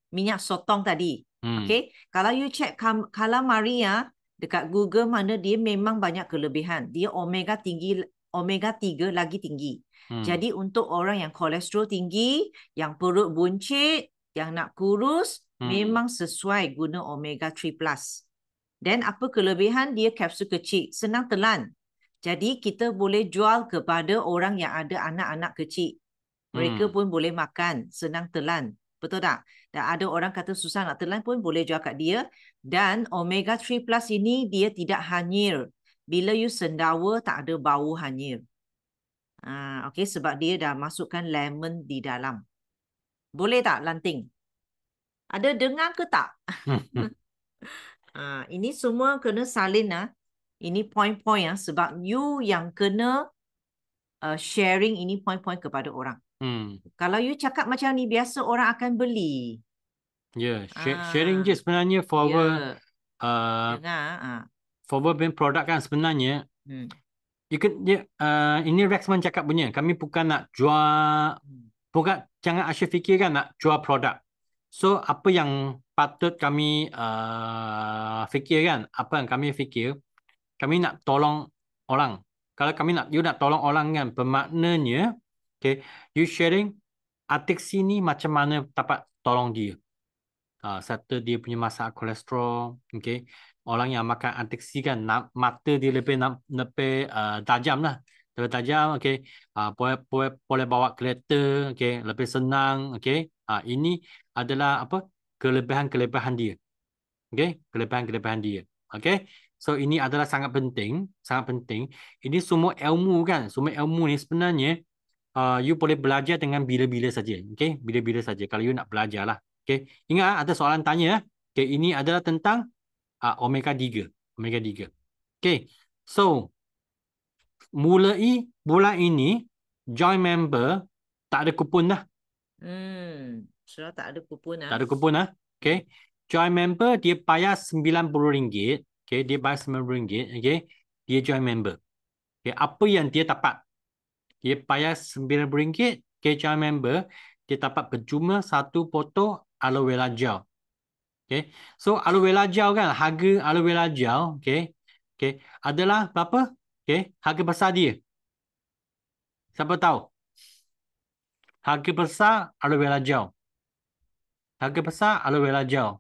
Minyak sotong tadi. Okay, kalau you check calamari dekat Google mana dia memang banyak kelebihan. Dia omega 3 lagi tinggi. Jadi untuk orang yang kolesterol tinggi, yang perut buncit, yang nak kurus, memang sesuai guna omega 3 plus. Dan apa kelebihan dia? Kapsul kecil, senang telan. Jadi kita boleh jual kepada orang yang ada anak-anak kecil. Mereka pun boleh makan, senang telan. Betul tak? Dan ada orang kata susah nak telan pun boleh jual kat dia. Dan omega 3 plus ini dia tidak hanyir. Bila you sendawa tak ada bau hanyir. Okay, sebab dia dah masukkan lemon di dalam. Boleh tak Lanting? Ada dengar ke tak? Ini semua kena salin. Ini point-point sebab you yang kena sharing ini point-point kepada orang. Kalau you cakap macam ni, biasa orang akan beli. Ya, sharing je sebenarnya forward brand produk kan sebenarnya. Ini Rexman cakap punya, kami bukan nak jual, bukan, jangan asyik fikir kan nak jual produk. So apa yang patut kami fikir kan, apa yang kami fikir, kami nak tolong orang. Kalau you nak tolong orang kan, bermaknanya, okay, you sharing Arctic Sea ni macam mana dapat tolong dia. Satu dia punya masalah kolesterol, okay. Orang yang makan Arctic Sea kan, mata dia lebih tajam lah. Lebih tajam, okay. Boleh bawa kereta, okay. Lebih senang, okay. Ini adalah apa? Kelebihan-kelebihan dia. Okay, kelebihan-kelebihan dia. Okay. So ini adalah sangat penting, sangat penting. Ini semua ilmu kan, semua ilmu ni sebenarnya you boleh belajar dengan bila-bila saja. Okay, bila-bila saja kalau you nak belajar lah. Okay, ingat ada soalan tanya. Okay, ini adalah tentang omega 3. Omega 3. Okay, so mulai bulan ini join member tak ada kupon dah. Sudah tak ada kupon Tak ada kupon lah. Okay, join member dia bayar RM90. Okay, dia bayar RM90. Okay, dia join member. Okay, apa yang dia dapat? Dia bayar RM90. Okay, join member. Dia dapat berjumlah satu botol aloe vera gel. Okay, so aloe vera gel kan, harga aloe vera gel, okay, okay, adalah berapa? Okay, harga besar dia. Siapa tahu? Harga besar aloe vera gel. Harga besar aloe vera gel.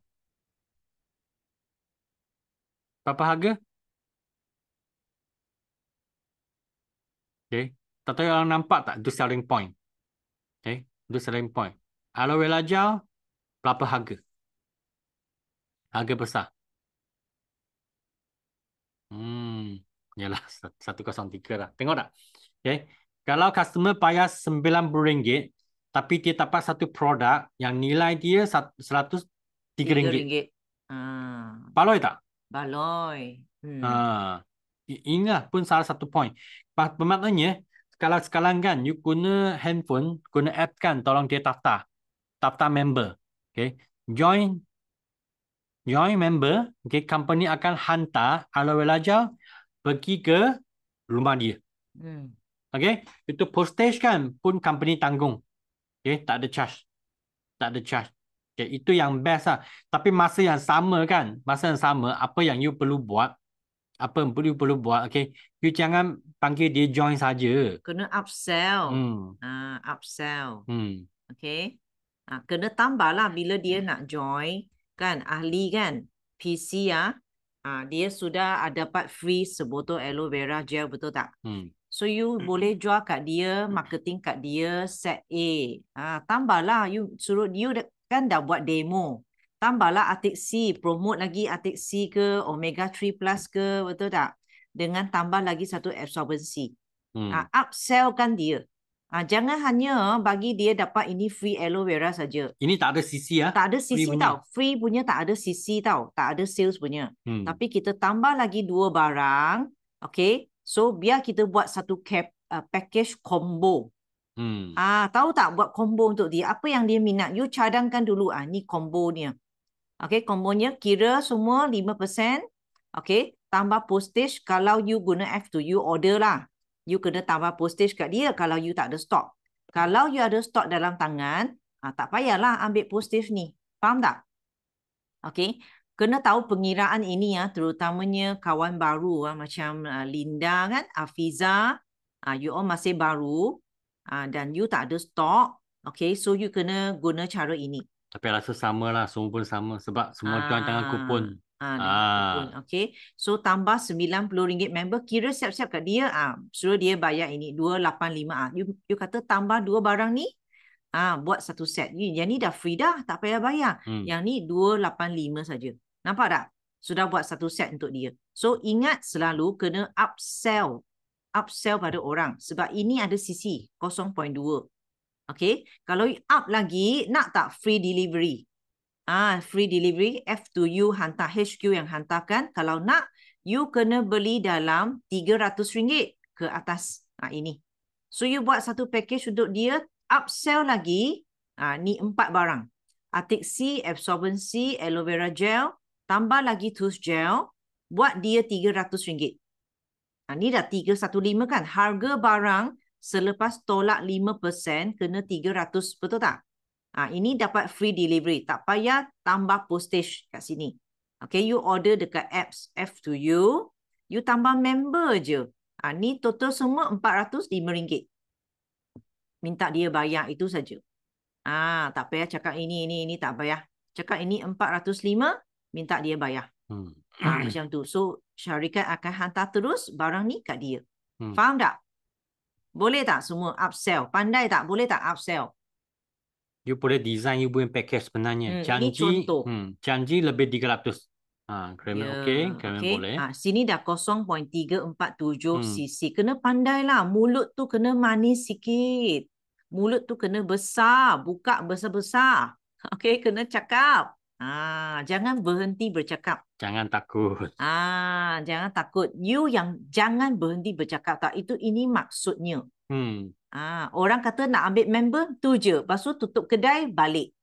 Berapa harga? Okay, tak tahu orang nampak tak? Itu selling point. Okay, itu selling point. Aloe vera gel, berapa harga? Harga besar. Yalah, 103 lah. Tengok tak? Okay. Kalau customer bayar RM90, tapi dia dapat satu produk yang nilai dia RM103. Baloi tak? Baloi. Inilah pun salah satu point. Bermaknanya, kalau sekarang kan, you guna handphone, guna app kan, tolong dia daftar member. Okay. Join member, okay, company akan hantar aloe vera gel pergi ke rumah dia. Okay, itu postage kan pun company tanggung. Okay, tak ada charge. Tak ada charge. Okay, itu yang best lah. Tapi masa yang sama kan, apa yang you perlu buat, okay, you jangan panggil dia join saja. Kena upsell. Upsell. Okay. Kena tambah lah bila dia nak join kan, ahli kan, PC dia sudah dapat free sebotol aloe vera gel, betul tak? So you boleh jual kat dia, marketing kat dia set A. Tambahlah, you suruh you kan dah buat demo. Tambahlah Arctic Sea, promote lagi Arctic Sea ke, Omega 3 Plus ke, betul tak? Dengan tambah lagi satu absorbency. Upsell kan dia. Jangan hanya bagi dia dapat ini free aloe vera saja. Ini tak ada CC ya? Tak ada Free CC punya. tau. Free punya tak ada CC tau. Tak ada sales punya. Tapi kita tambah lagi 2 barang. Okay. So biar kita buat satu package combo. Tahu tak buat combo untuk dia? Apa yang dia minat? You cadangkan dulu. Ni combo-nya. Okay. Combo-nya kira semua 5%. Okay. Tambah postage kalau you guna F2U order lah. You kena tambah postage kat dia kalau you tak ada stok. Kalau you ada stok dalam tangan, tak payahlah ambil postage ni. Faham tak? Okay. Kena tahu pengiraan ini terutamanya kawan baru macam Linda kan, Afiza, you all masih baru dan you tak ada stok. Okay, so you kena guna cara ini. Tapi rasa sama lah, semua pun sama sebab semua tuan tangan kupon. Kupon. Okay. So tambah RM90 member, kira siap-siap kat dia. Suruh dia bayar ini $285. You kata tambah 2 barang ni, buat satu set. Yang ni dah free dah, tak payah bayar. Yang ni $285 saja. Nampak tak? Sudah buat satu set untuk dia. So ingat selalu kena upsell pada orang sebab ini ada CC 0.2. Okay. Kalau up lagi, nak tak free delivery? Free delivery, F2U hantar, HQ yang hantarkan. Kalau nak, you kena beli dalam RM300 ke atas. Ini. So you buat satu package untuk dia, upsell lagi. Ni 4 barang. Arctic Sea, absorbency, aloe vera gel, tambah lagi tooth gel, buat dia RM300. Ni dah 315 kan. Harga barang selepas tolak 5% kena 300, betul tak? Ini dapat free delivery. Tak payah tambah postage kat sini. Okay, you order dekat apps F2U. You tambah member je. Ni total semua RM405. Minta dia bayar itu saja. Tak payah cakap ini tak payah. Cakap ini 405, minta dia bayar. Macam tu. So, syarikat akan hantar terus barang ni kat dia. Faham tak? Boleh tak semua upsell? Pandai tak? Boleh tak upsell? You boleh design you punya package sebenarnya. Ini contoh. Janji lebih 300. Caramel okey, caramel boleh. Sini dah 0.347 cc. Kena pandailah. Mulut tu kena manis sikit. Mulut tu kena besar. Buka besar-besar. Okey, kena cakap. Jangan berhenti bercakap. Jangan takut. Jangan takut. You yang jangan berhenti bercakap tak. Ini maksudnya. Orang kata nak ambil member, tu je. Lepas tu tutup kedai, balik.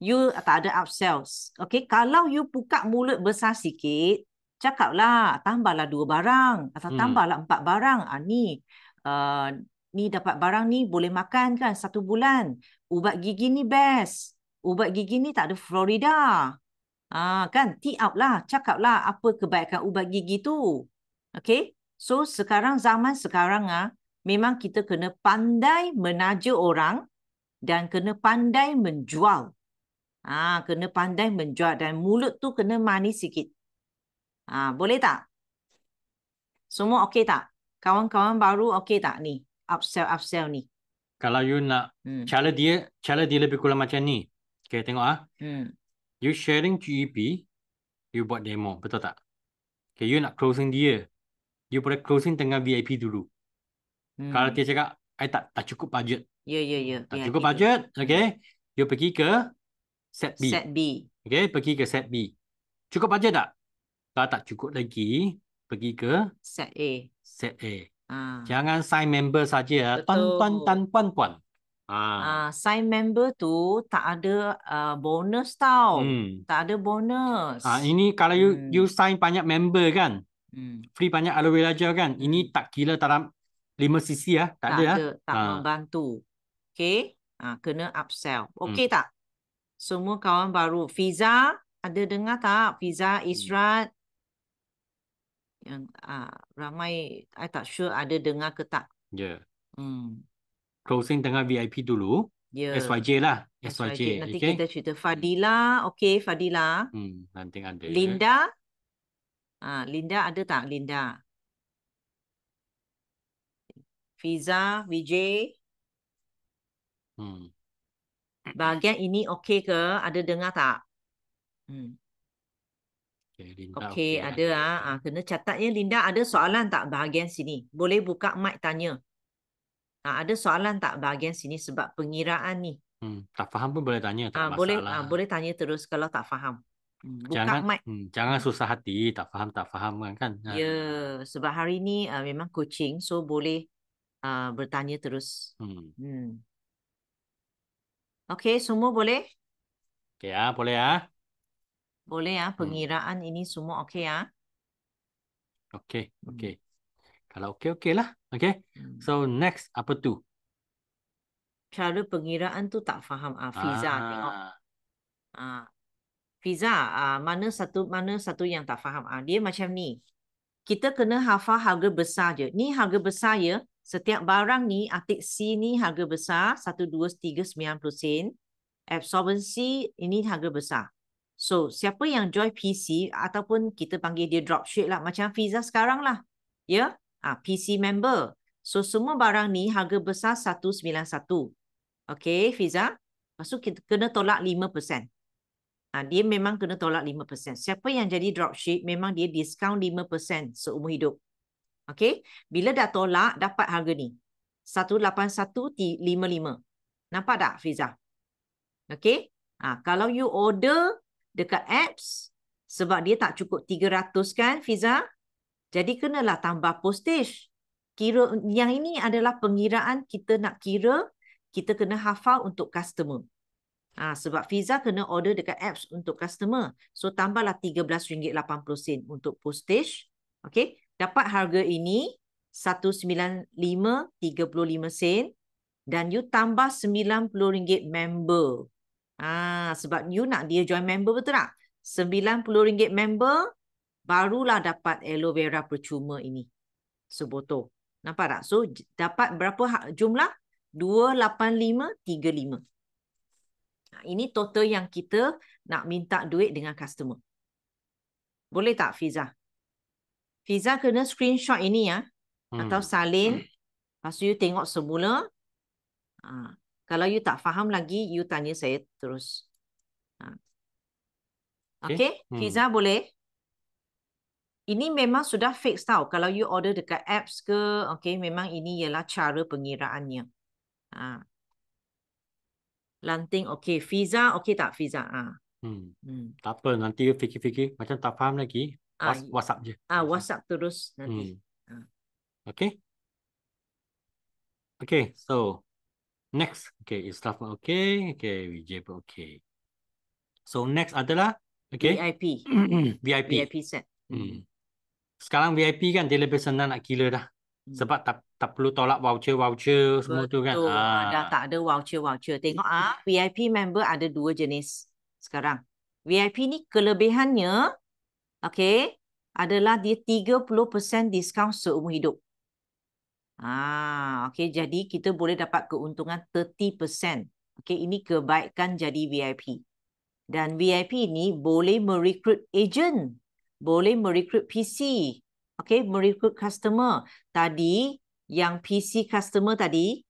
You tak ada upsells. Okay, kalau you buka mulut besar sikit, cakaplah, tambahlah 2 barang. Atau tambahlah 4 barang. Ni dapat barang ni boleh makan kan 1 bulan. Ubat gigi ni best. Ubat gigi ni tak ada Florida. Kan, tee up lah. Cakaplah apa kebaikan ubat gigi tu. Okay, so zaman sekarang memang kita kena pandai menaja orang dan kena pandai menjual. Kena pandai menjual dan mulut tu kena manis sikit. Boleh tak? Semua okey tak? Kawan-kawan baru okey tak ni? Upsell ni. Kalau you nak cara dia lebih kurang macam ni. Okay, tengok You sharing GEP, you buat demo, betul tak? Okay, you nak closing dia. You boleh closing dengan VIP dulu. Kalau dia cakap, I tak cukup budget. Ya. Tak cukup budget, okay. You pergi ke set B. Okay, pergi ke set B. Cukup budget tak? Kalau tak cukup lagi, pergi ke set A. Jangan sign member saja. Tuan, puan. Sign member tu tak ada bonus tau. Tak ada bonus. Ini kalau you sign banyak member kan, free banyak aloe vera gel kan, ini tak kira dalam 5cc tak ada. Tak membantu. Okay, kena upsell. Okay tak? Semua kawan baru. Fiza, ada dengar tak? Fiza, Israt. Yang ramai, I tak sure ada dengar ke tak. Closing dengan VIP dulu. Ya. SYJ lah. SYJ. Nanti Okay. kita cerita. Fadila. Okey, Fadila. Nanti ada. Linda. Linda ada tak? Linda. Fiza, Vijay. Bahagian ini okey ke? Ada dengar tak? Okay, Linda Okey, ada ada. kena catatnya. Linda, ada soalan tak bahagian sini? Boleh buka mic tanya. Ada soalan tak bahagian sini sebab pengiraan ni? Tak faham pun boleh tanya, tak Boleh masalah. boleh tanya terus kalau tak faham. Buka Jangan mic. jangan susah hati, tak faham kan. Ya, sebab hari ni memang coaching, so boleh bertanya terus. Okey, semua boleh? Okey ya, boleh ya. Boleh ya, pengiraan ini semua okey ya. Okey. Kalau okey lah. Okey. So next apa tu? Cara pengiraan tu tak faham. Fiza tengok. Fiza, mana satu yang tak faham? Dia macam ni. Kita kena hafal harga besar je. Ni harga besar ya. Setiap barang ni, artik C ni harga besar, 123.90 sen. Absorbency ini harga besar. So, siapa yang join PC ataupun kita panggil dia dropship lah. Macam Fiza sekarang lah. Ya? PC member. So, semua barang ni harga besar 191. Okay, Fiza. Lepas tu kita kena tolak 5%. Dia memang kena tolak 5%. Siapa yang jadi dropship, memang dia diskaun 5% seumur hidup. Okay? Bila dah tolak, dapat harga ni. 181.55. Nampak tak, Fiza? Okay? Kalau you order dekat apps, sebab dia tak cukup 300 kan, Fiza? Jadi kenalah tambah postage. Kira yang ini adalah pengiraan kita nak kira, kita kena hafal untuk customer. Sebab Fiza kena order dekat apps untuk customer. So tambahlah RM13.80 untuk postage. Okay? Dapat harga ini 195.35 sen dan you tambah RM90 member. Sebab you nak dia join member, betul tak? RM90 member, barulah dapat aloe vera percuma ini. Sebotol. Nampak tak? So dapat berapa jumlah? 28535. Ini total yang kita nak minta duit dengan customer. Boleh tak, Fiza? Fiza kena screenshot ini ya. Atau salin. Lepas tu you tengok semula. Kalau you tak faham lagi, you tanya saya terus. Okay? Fiza boleh? Ini memang sudah fix tau. Kalau you order dekat apps ke, okay, memang ini ialah cara pengiraannya. Lanting okey. Fiza okey tak, Fiza? Tak apa, nanti fikir-fikir macam tak faham lagi. WhatsApp je. WhatsApp terus nanti. Okay. Okay, so next. Okay, Islaf pun okay. Okay, Vijay pun okay. So next adalah VIP. VIP. VIP set. Sekarang VIP kan dia lebih senang nak kira dah. Sebab tak perlu tolak voucher semua tu kan. Dah tak ada voucher. Tengok VIP member ada 2 jenis sekarang. VIP ni kelebihannya adalah dia 30% diskaun seumur hidup. Jadi kita boleh dapat keuntungan 30%. Ini kebaikan jadi VIP. Dan VIP ni boleh merekrut agent, boleh merekrut PC, merekrut customer. Tadi yang PC customer tadi,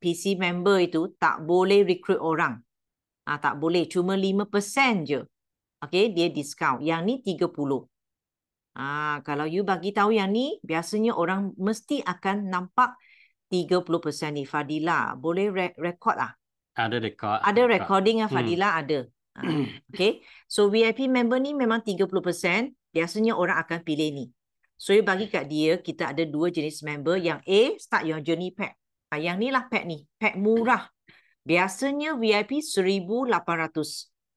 PC member itu tak boleh rekrut orang. Tak boleh, cuma 5% je. Dia diskaun. Yang ni 30. Kalau you bagi tahu yang ni, biasanya orang mesti akan nampak 30% ni. Fadila, boleh rekod lah. Ada rekod. Ada recording Fadila ada. So VIP member ni memang 30%. Biasanya orang akan pilih ni. So you bagi kat dia, kita ada 2 jenis member. Yang A, start your journey pack. Yang ni lah pack ni. Pack murah. Biasanya VIP 1,800.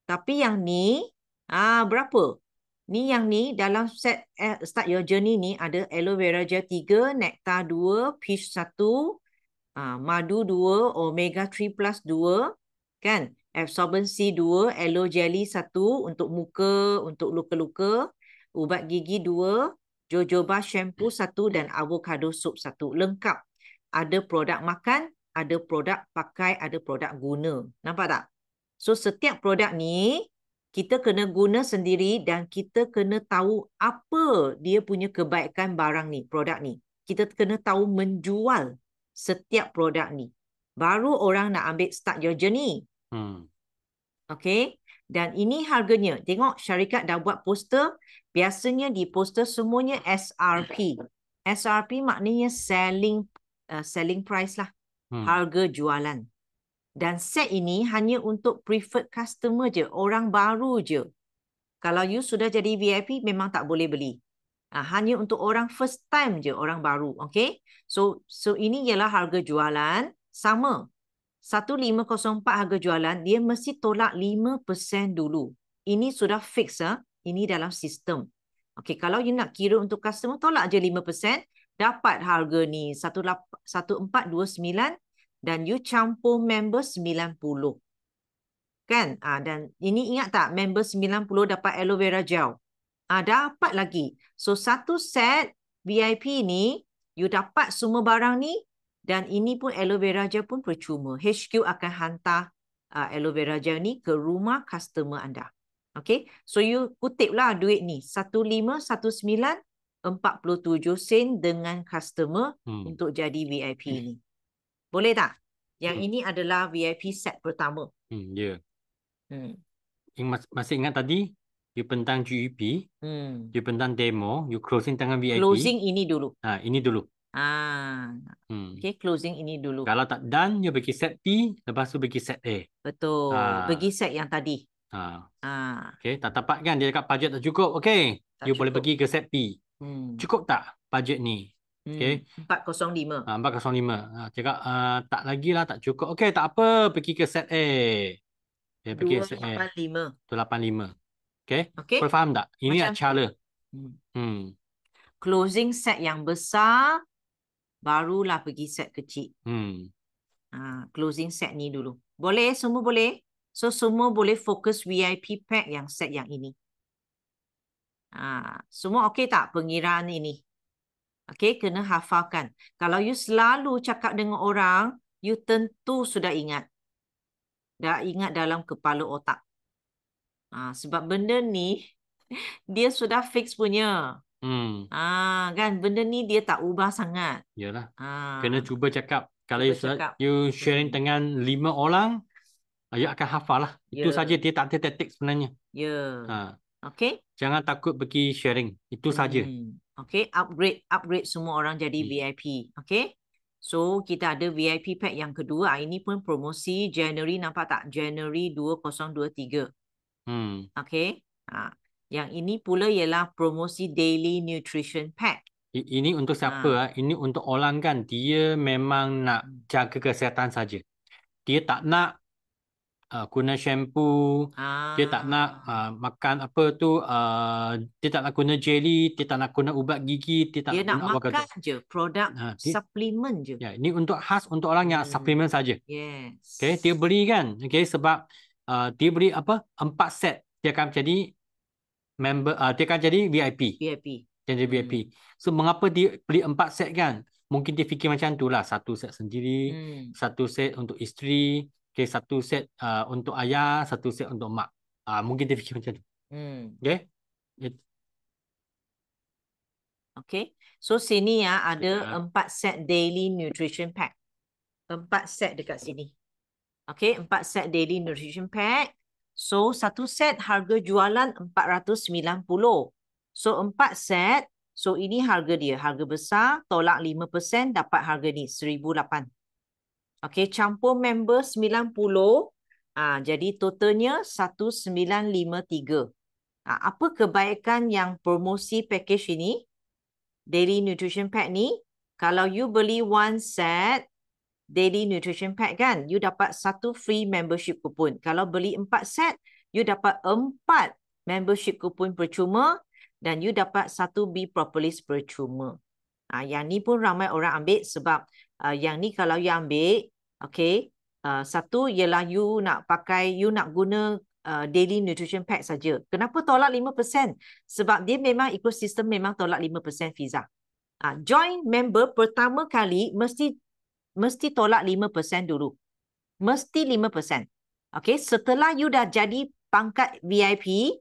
Tapi yang ni, berapa? Ni yang ni dalam set start your journey ni ada aloe vera gel 3, nectar 2, peach 1, madu 2, omega 3 plus 2, kan? Absorbency 2, aloe jelly 1 untuk muka, untuk luka-luka, ubat gigi 2, jojoba shampoo 1 dan avocado soup 1. Lengkap. Ada produk makan, ada produk pakai, ada produk guna. Nampak tak? So setiap produk ni kita kena guna sendiri dan kita kena tahu apa dia punya kebaikan barang ni, produk ni. Kita kena tahu menjual setiap produk ni. Baru orang nak ambil start your journey. Okay. Dan ini harganya. Tengok syarikat dah buat poster. Biasanya di poster semuanya SRP. SRP maknanya selling price lah. Harga jualan. Dan set ini hanya untuk preferred customer je. Orang baru je. Kalau you sudah jadi VIP, memang tak boleh beli. Hanya untuk orang first time je. Orang baru. Okay. So ini ialah harga jualan. Sama. 1504 harga jualan. Dia mesti tolak 5% dulu. Ini sudah fix. Ini dalam sistem. Okay. Kalau you nak kira untuk customer, tolak je 5%. Dapat harga ni 1429. Dan you campur member 90. Kan? Dan ini ingat tak? Member 90 dapat aloe vera gel. Dapat lagi. So, satu set VIP ni, you dapat semua barang ni. Dan ini pun aloe vera gel pun percuma. HQ akan hantar aloe vera gel ni ke rumah customer anda. Okay? So, you kutiplah duit ni. 1519.47 sen dengan customer untuk jadi VIP ni. Boleh tak? Yang ini adalah VIP set pertama. Ya. Masih ingat tadi, you pentang GEP, you pentang demo, you closing tangan VIP. Closing ini dulu. Ini dulu. Okay, closing ini dulu. Kalau tak done, you bagi set B, lepas tu bagi set A. Betul. Bagi set yang tadi. Okay, tak dapat kan? Dia cakap budget tak cukup. Okay, you boleh pergi ke set B. Cukup tak budget ni? Okay. 405. 405. Cakap tak lagi lah, tak cukup. Okay, tak apa. Pergi ke set A. Okay, pergi ke set A. 285. Okay. Boleh faham tak? Ini nak cara. Closing set yang besar, barulah pergi set kecil. Closing set ni dulu. Boleh? Semua boleh? So, semua boleh fokus VIP pack yang set yang ini. Semua okey tak pengiraan ini? Okay, kena hafalkan. Kalau you selalu cakap dengan orang, you tentu sudah ingat. Dah ingat dalam kepala otak. Sebab benda ni, dia sudah fix punya. Kan, benda ni dia tak ubah sangat. Yalah. Kena cuba cakap. Kalau you sharing dengan 5 orang, you akan hafal lah. Itu saja, dia tak ada taktik sebenarnya. Okay. Jangan takut pergi sharing. Itu saja. Okay, upgrade semua orang jadi VIP. Okay, so kita ada VIP pack yang kedua. Ini pun promosi January, nampak tak? January 2023. Okay, yang ini pula ialah promosi Daily Nutrition Pack. Ini untuk siapa? Ini untuk orang kan, dia memang nak jaga kesihatan saja. Dia tak nak guna shampoo, dia tak nak makan apa tu, dia tak nak guna jelly, dia tak nak guna ubat gigi, dia nak makan je produk suplemen je. Ya, ini untuk khas untuk orang yang suplemen saja. Yes. Okay, dia beli kan, okay, sebab dia beli apa 4 set, dia akan jadi member, dia akan jadi VIP. Jadi VIP. So mengapa dia beli 4 set kan? Mungkin dia fikir macam tu lah, 1 set sendiri, 1 set untuk isteri. Okay, 1 set untuk ayah, 1 set untuk mak. Mungkin dia fikir macam tu. Okay. Okay. So, sini ada 4 set Daily Nutrition Pack. 4 set dekat sini. Okay, 4 set Daily Nutrition Pack. So, 1 set harga jualan 490. So, 4 set. So, ini harga dia. Harga besar, tolak 5%, dapat harga ni, 1,008. Okay, campur member 90. Jadi totalnya 1953. Apa kebaikan yang promosi package ini? Daily Nutrition Pack ni, kalau you beli 1 set Daily Nutrition Pack kan, you dapat 1 free membership coupon. Kalau beli 4 set, you dapat 4 membership coupon percuma dan you dapat 1 B Propolis percuma. Yang ni pun ramai orang ambil sebab yang ni kalau you ambil, okay, satu ialah you nak guna Daily Nutrition Pack saja. Kenapa tolak 5%? Sebab dia memang ekosistem memang tolak 5% visa. Join member pertama kali mesti mesti tolak 5% dulu. Mesti 5%. Okay, setelah you dah jadi pangkat VIP,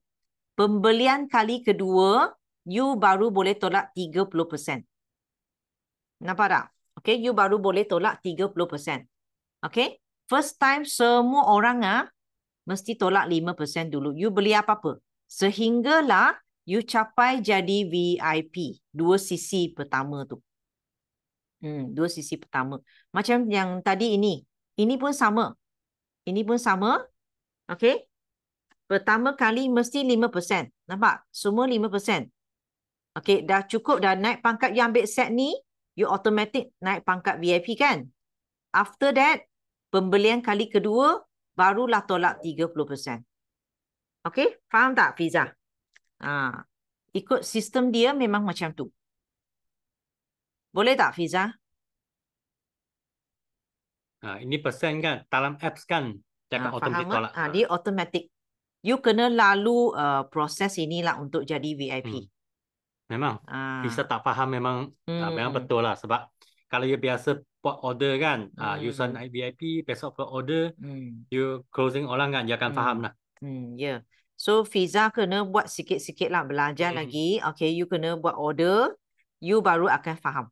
pembelian kali kedua, you baru boleh tolak 30%. Nampak tak? Okay, you baru boleh tolak 30%. Okay, first time semua orang mesti tolak 5% dulu. You beli apa-apa. Sehinggalah you capai jadi VIP. Dua sisi pertama tu. Dua sisi pertama. Macam yang tadi ini. Ini pun sama. Ini pun sama. Okay. Pertama kali mesti 5%. Nampak? Semua 5%. Okay, dah cukup dah naik pangkat you ambil set ni. You automatic naik pangkat VIP kan? After that, pembelian kali kedua, barulah tolak 30%. Okay, faham tak Fiza? Ikut sistem dia memang macam tu. Boleh tak Fiza? Ini persen kan? Dalam apps kan? Cakap automatic faham tolak. Dia automatic. You kena lalu proses inilah untuk jadi VIP. Memang. Fiza tak faham memang betul lah. Sebab kalau you biasa port order kan, you naik VIP, besok port order, you closing orang kan, dia akan faham lah. Yeah. So Fiza kena buat sikit-sikit lah, belajar lagi. Okay, you kena buat order, you baru akan faham.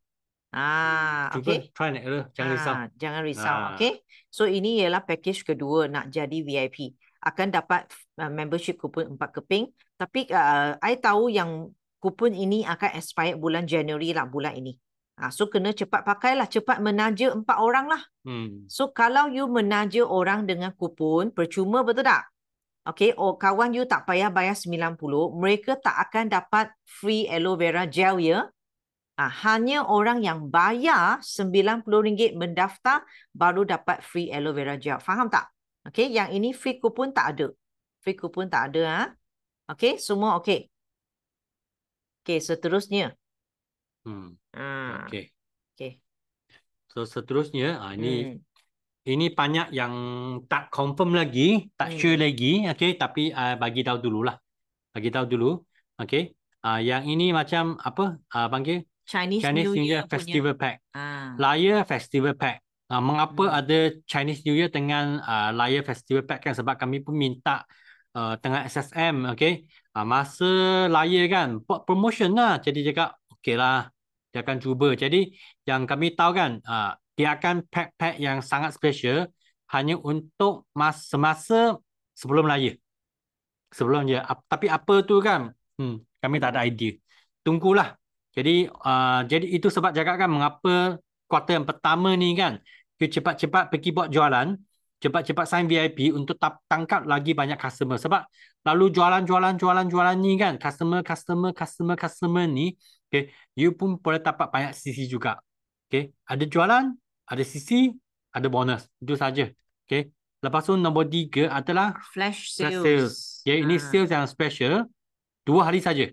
Cuba Okay. try and error, jangan risau. Jangan risau, okay. So ini ialah package kedua nak jadi VIP. Akan dapat membership kupon 4 keping. Tapi I tahu yang kupon ini akan expired bulan Januari lah, bulan ini. So kena cepat pakailah, cepat menaja 4 orang lah. So kalau you menaja orang dengan kupon, percuma betul tak? Okay, kawan you tak payah bayar 90, mereka tak akan dapat free aloe vera gel ya. Hanya orang yang bayar RM90 mendaftar baru dapat free aloe vera gel. Faham tak? Okay, yang ini free kupon tak ada. Free kupon tak ada. Okay, semua okay. Okay, seterusnya. Okay. Okay. So seterusnya, ini banyak yang tak confirm lagi, tak sure lagi, okay, tapi bagi tahu dululah. Bagi tahu dulu, okay. Yang ini macam apa? Panggil Chinese New Year Festival Pack. Layar Festival Pack. Mengapa ada Chinese New Year dengan Layar Festival Pack kan? Sebab kami pun minta tengah SSM, okay. Masa layar kan, buat promotion lah. Jadi cakap, okay lah, dia akan cuba. Jadi yang kami tahu kan, dia akan pack-pack yang sangat special hanya untuk semasa sebelum layar. Sebelum je. Tapi apa tu kan, kami tak ada idea. Tunggulah. Jadi itu sebab cakap kan mengapa kuartal yang pertama ni kan, you cepat-cepat pergi buat jualan, cepat-cepat sign VIP untuk tangkap lagi banyak customer. Sebab lalu jualan ni kan, customer ni, okay, you pun boleh dapat banyak sisi juga. Okay, ada jualan, ada sisi, ada bonus. Itu saja. Okay. Lepas tu nombor 3 adalah flash sales. Ya, ini sales yang special. 2 hari saja.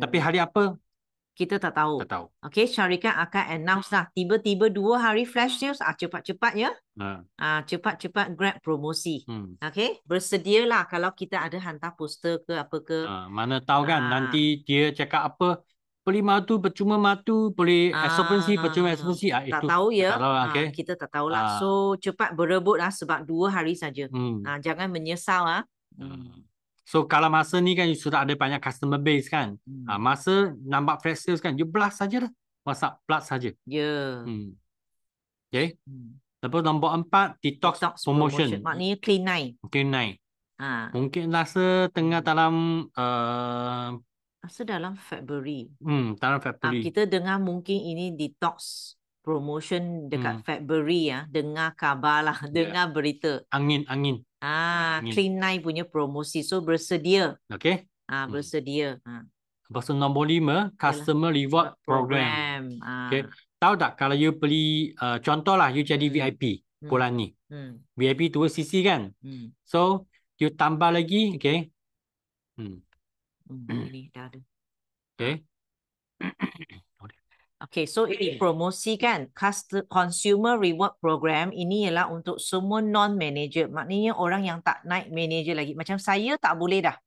Tapi hari apa? Kita tak tahu. Tak tahu. Okay, syarikat akan announce lah. Tiba-tiba 2 hari flash sales. Cepat-cepat ya. Cepat-cepat grab promosi. Okay, bersedialah kalau kita ada hantar poster ke apa ke. Mana tahu kan nanti dia cakap apa, beli matu percuma matu, beli asuransi percuma asuransi. Tak tahu ya. Okay. Kita tak tahulah. So cepat berebut lah sebab 2 hari saja. Jangan menyesal . So kalau masa ni kan you sudah ada banyak customer base kan. Masa nampak flash sales kan, you blast saja lah. WhatsApp blast saja. Ya. Okay. Lepas nombor 4, detox promotion. Maknanya clean night. Clean night. Mungkin rasa tengah dalam dalam Februari. Dalam Februari. Kita dengar mungkin ini detox promotion dekat Februari ya. Dengar kabar lah, dengar berita. Angin. Clean night punya promosi. So bersedia. Okay. Bersedia. Lepas tu nombor 5, customer reward program. Okay. Tahu tak kalau you beli, contohlah you jadi VIP bulan ni. VIP 2 sisi kan. So you tambah lagi, okay. Ini dah ada. Okay. Okay, so ini promosi kan, consumer reward program ini ialah untuk semua non-manager. Maknanya orang yang tak naik manager lagi. Macam saya tak boleh dah.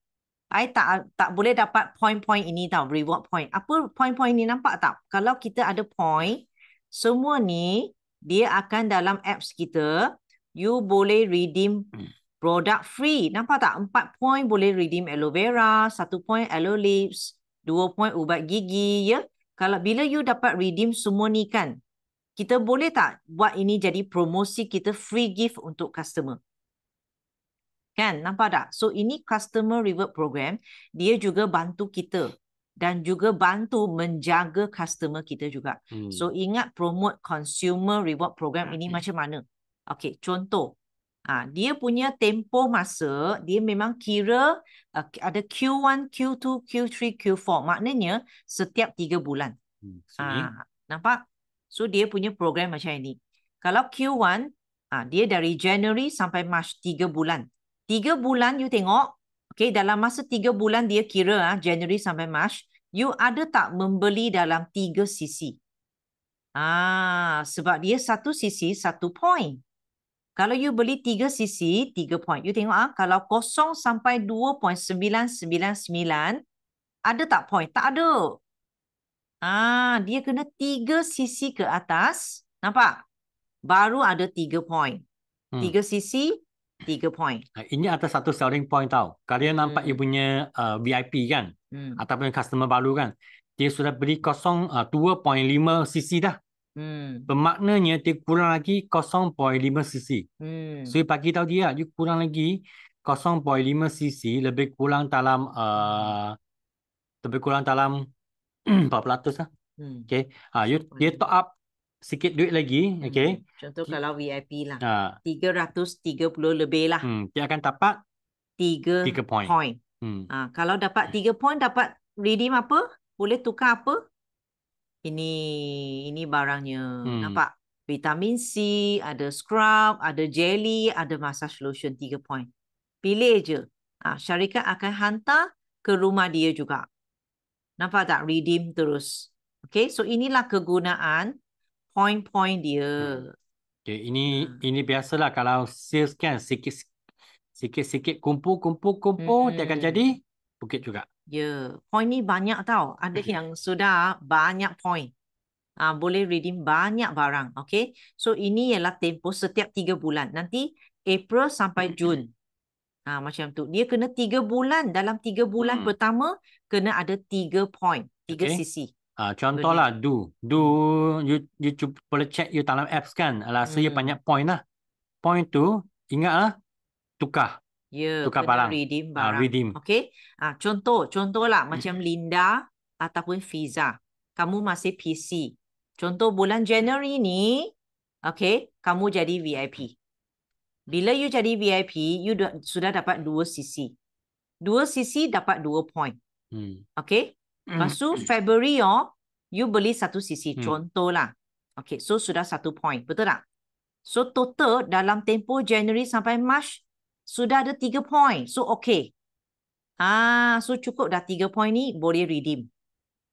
I tak boleh dapat point-point ini tau, reward point. Apa point-point ini, nampak tak? Kalau kita ada point, semua ni dia akan dalam apps kita, you boleh redeem produk free. Nampak tak? 4 poin boleh redeem aloe vera, 1 poin aloe lips, 2 poin ubat gigi, ya. Kalau bila you dapat redeem semua ni kan, kita boleh tak buat ini jadi promosi kita free gift untuk customer? Kan? Nampak tak? So, ini customer reward program, dia juga bantu kita dan juga bantu menjaga customer kita juga. So, ingat promote consumer reward program ini macam mana? Okey, contoh. Dia punya tempoh masa, dia memang kira ada Q1, Q2, Q3, Q4. Maknanya, setiap 3 bulan. Nampak? So, dia punya program macam ini. Kalau Q1, dia dari January sampai March, 3 bulan. 3 bulan you tengok, okay, dalam masa 3 bulan dia kira January sampai March, you ada tak membeli dalam 3 sisi? Sebab dia 1 sisi 1 point. Kalau you beli 3 sisi 3 point. You tengok kalau 0 sampai 2.999 ada tak point? Tak ada. Dia kena 3 sisi ke atas. Nampak? Baru ada 3 point. 3 sisi 3 point. Ini atas satu selling point tau. Kalian nampak you punya VIP kan? Ataupun customer baru kan? Dia sudah beli 2.5 cc dah. Bermaknanya dia kurang lagi 0.5 cc. So, you bagi tahu dia, you kurang lagi 0.5 cc, lebih kurang dalam 4% lah. Okay. Dia top up sikit duit lagi. Okay. Contoh kalau VIP lah. 330 lebih lah. Dia akan dapat 3 point. Kalau dapat 3 point, dapat redeem apa? Boleh tukar apa? Ini barangnya. Nampak? Vitamin C, ada scrub, ada jelly, ada massage lotion 3 point. Pilih je. Syarikat akan hantar ke rumah dia juga. Nampak tak? Redeem terus. Okay, so inilah kegunaan point-point dia. Okay, ini biasalah kalau sales kan sikit-sikit kumpul, dia akan jadi bukit juga. Ya, point ni banyak tau. Ada yang sudah banyak point. Boleh redeem banyak barang. Okay, so ini ialah tempoh setiap 3 bulan. Nanti April sampai Jun. Macam tu. Dia kena 3 bulan. Dalam 3 bulan pertama, kena ada 3 point. 3 sisi. Contohlah, you cuba boleh check you dalam apps kan. Rasa you banyak point lah. Point tu, ingatlah, tukar. Tukar barang. Redeem barang. Redeem. Okay. Contohlah macam Linda ataupun Fiza. Kamu masih PC. Contoh bulan January ni, okay, kamu jadi VIP. Bila you jadi VIP, you sudah dapat 2 sisi. 2 sisi dapat 2 point. Okay. Lepas tu February you beli 1 sisi. Contohlah. Okay, so sudah 1 point. Betul tak? So total dalam tempoh January sampai March sudah ada 3 point. So okay. So cukup dah 3 point ni boleh redeem.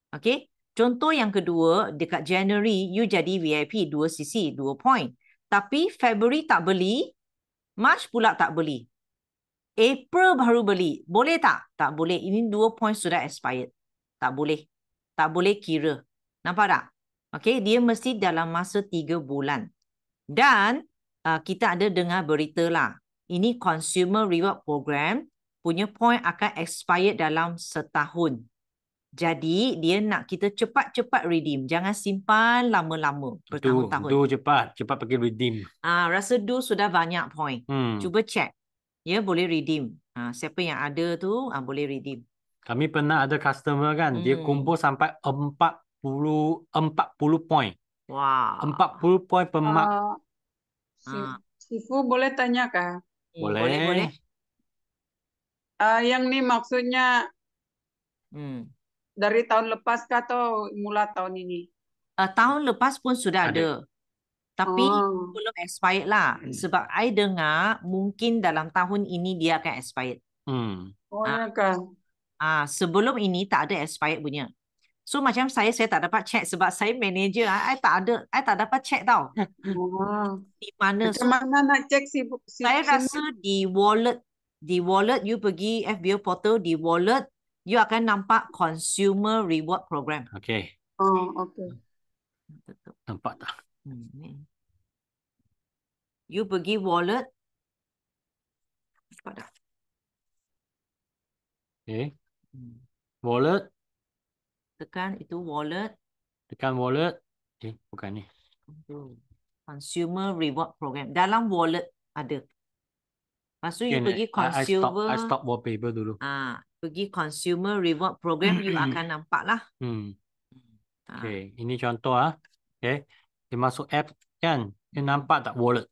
Okay. Contoh yang kedua, dekat January you jadi VIP 2 sisi 2 point. Tapi February tak beli, March pula tak beli. April baru beli. Boleh tak? Tak boleh. Ini 2 point sudah expired. Tak boleh. Tak boleh kira. Nampak tak? Okay, dia mesti dalam masa 3 bulan. Dan kita ada dengar berita lah. Ini Consumer Reward Program punya point akan expired dalam setahun. Jadi, dia nak kita cepat-cepat redeem. Jangan simpan lama-lama. Bertahun-tahun. Cepat pergi redeem. Rasa sudah banyak point. Cuba check. Ya, boleh redeem. Siapa yang ada tu, boleh redeem. Kami pernah ada customer kan, dia kumpul sampai 40 point. Wah. 40 point per mark. Sifu boleh tanya kah? Boleh. Yang ni maksudnya dari tahun lepas kah atau mula tahun ini? Tahun lepas pun sudah ada. Tapi belum expired lah. Sebab I dengar mungkin dalam tahun ini dia akan expired. Ya kah? Sebelum ini tak ada expired punya. So macam saya tak dapat check sebab saya manager. I tak dapat check tau. Di mana? Macam mana nak check saya rasa di wallet you pergi FBO portal, di wallet you akan nampak Consumer Reward Program. Okay. Okay. Nampak tak? You pergi wallet. Cepat dah. Okay. Wallet. Tekan itu wallet. Tekan wallet. Bukan ni. Consumer reward program. Dalam wallet ada. Lepas tu you pergi I consumer. stop wallpaper dulu. Pergi consumer reward program, you akan nampak lah. Okay, ini contoh Okay, dia masuk app kan, dia nampak tak wallet?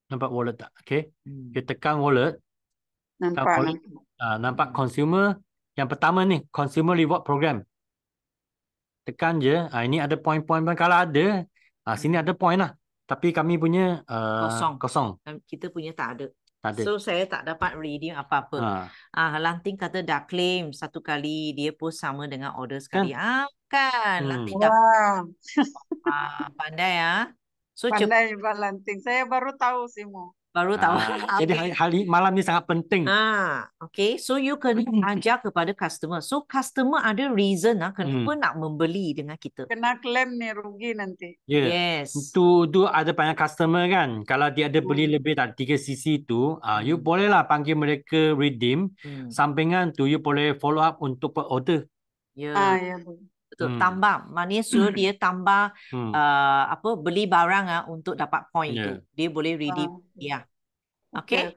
Nampak wallet tak? Okay, dia tekan wallet. Nampak. Nampak consumer. Yang pertama ni, consumer reward program. Tekan je. Ini ada point-point. Kalau ada, sini ada point lah. Tapi kami punya kosong. Kita punya tak ada. Tak ada. So saya tak dapat redeem apa-apa. Lanting kata dah claim satu kali, dia pun sama dengan order sekali. Kan. Lanting dah. Pandai So pandai juga Lanting. Saya baru tahu Simo. Baru tahu. Jadi hari malam ni sangat penting. Okay, so you kena ajar kepada customer. So customer ada reason kenapa nak membeli dengan kita. Kena claim ni, rugi nanti. Yes. Tu ada banyak customer kan. Kalau dia ada beli lebih tak 3 cc tu, you bolehlah panggil mereka redeem. Sampingan tu you boleh follow up untuk per order. Ya. Betul. Tambah. Maknanya suruh dia tambah beli barang untuk dapat point tu. Dia boleh redeem. Okay.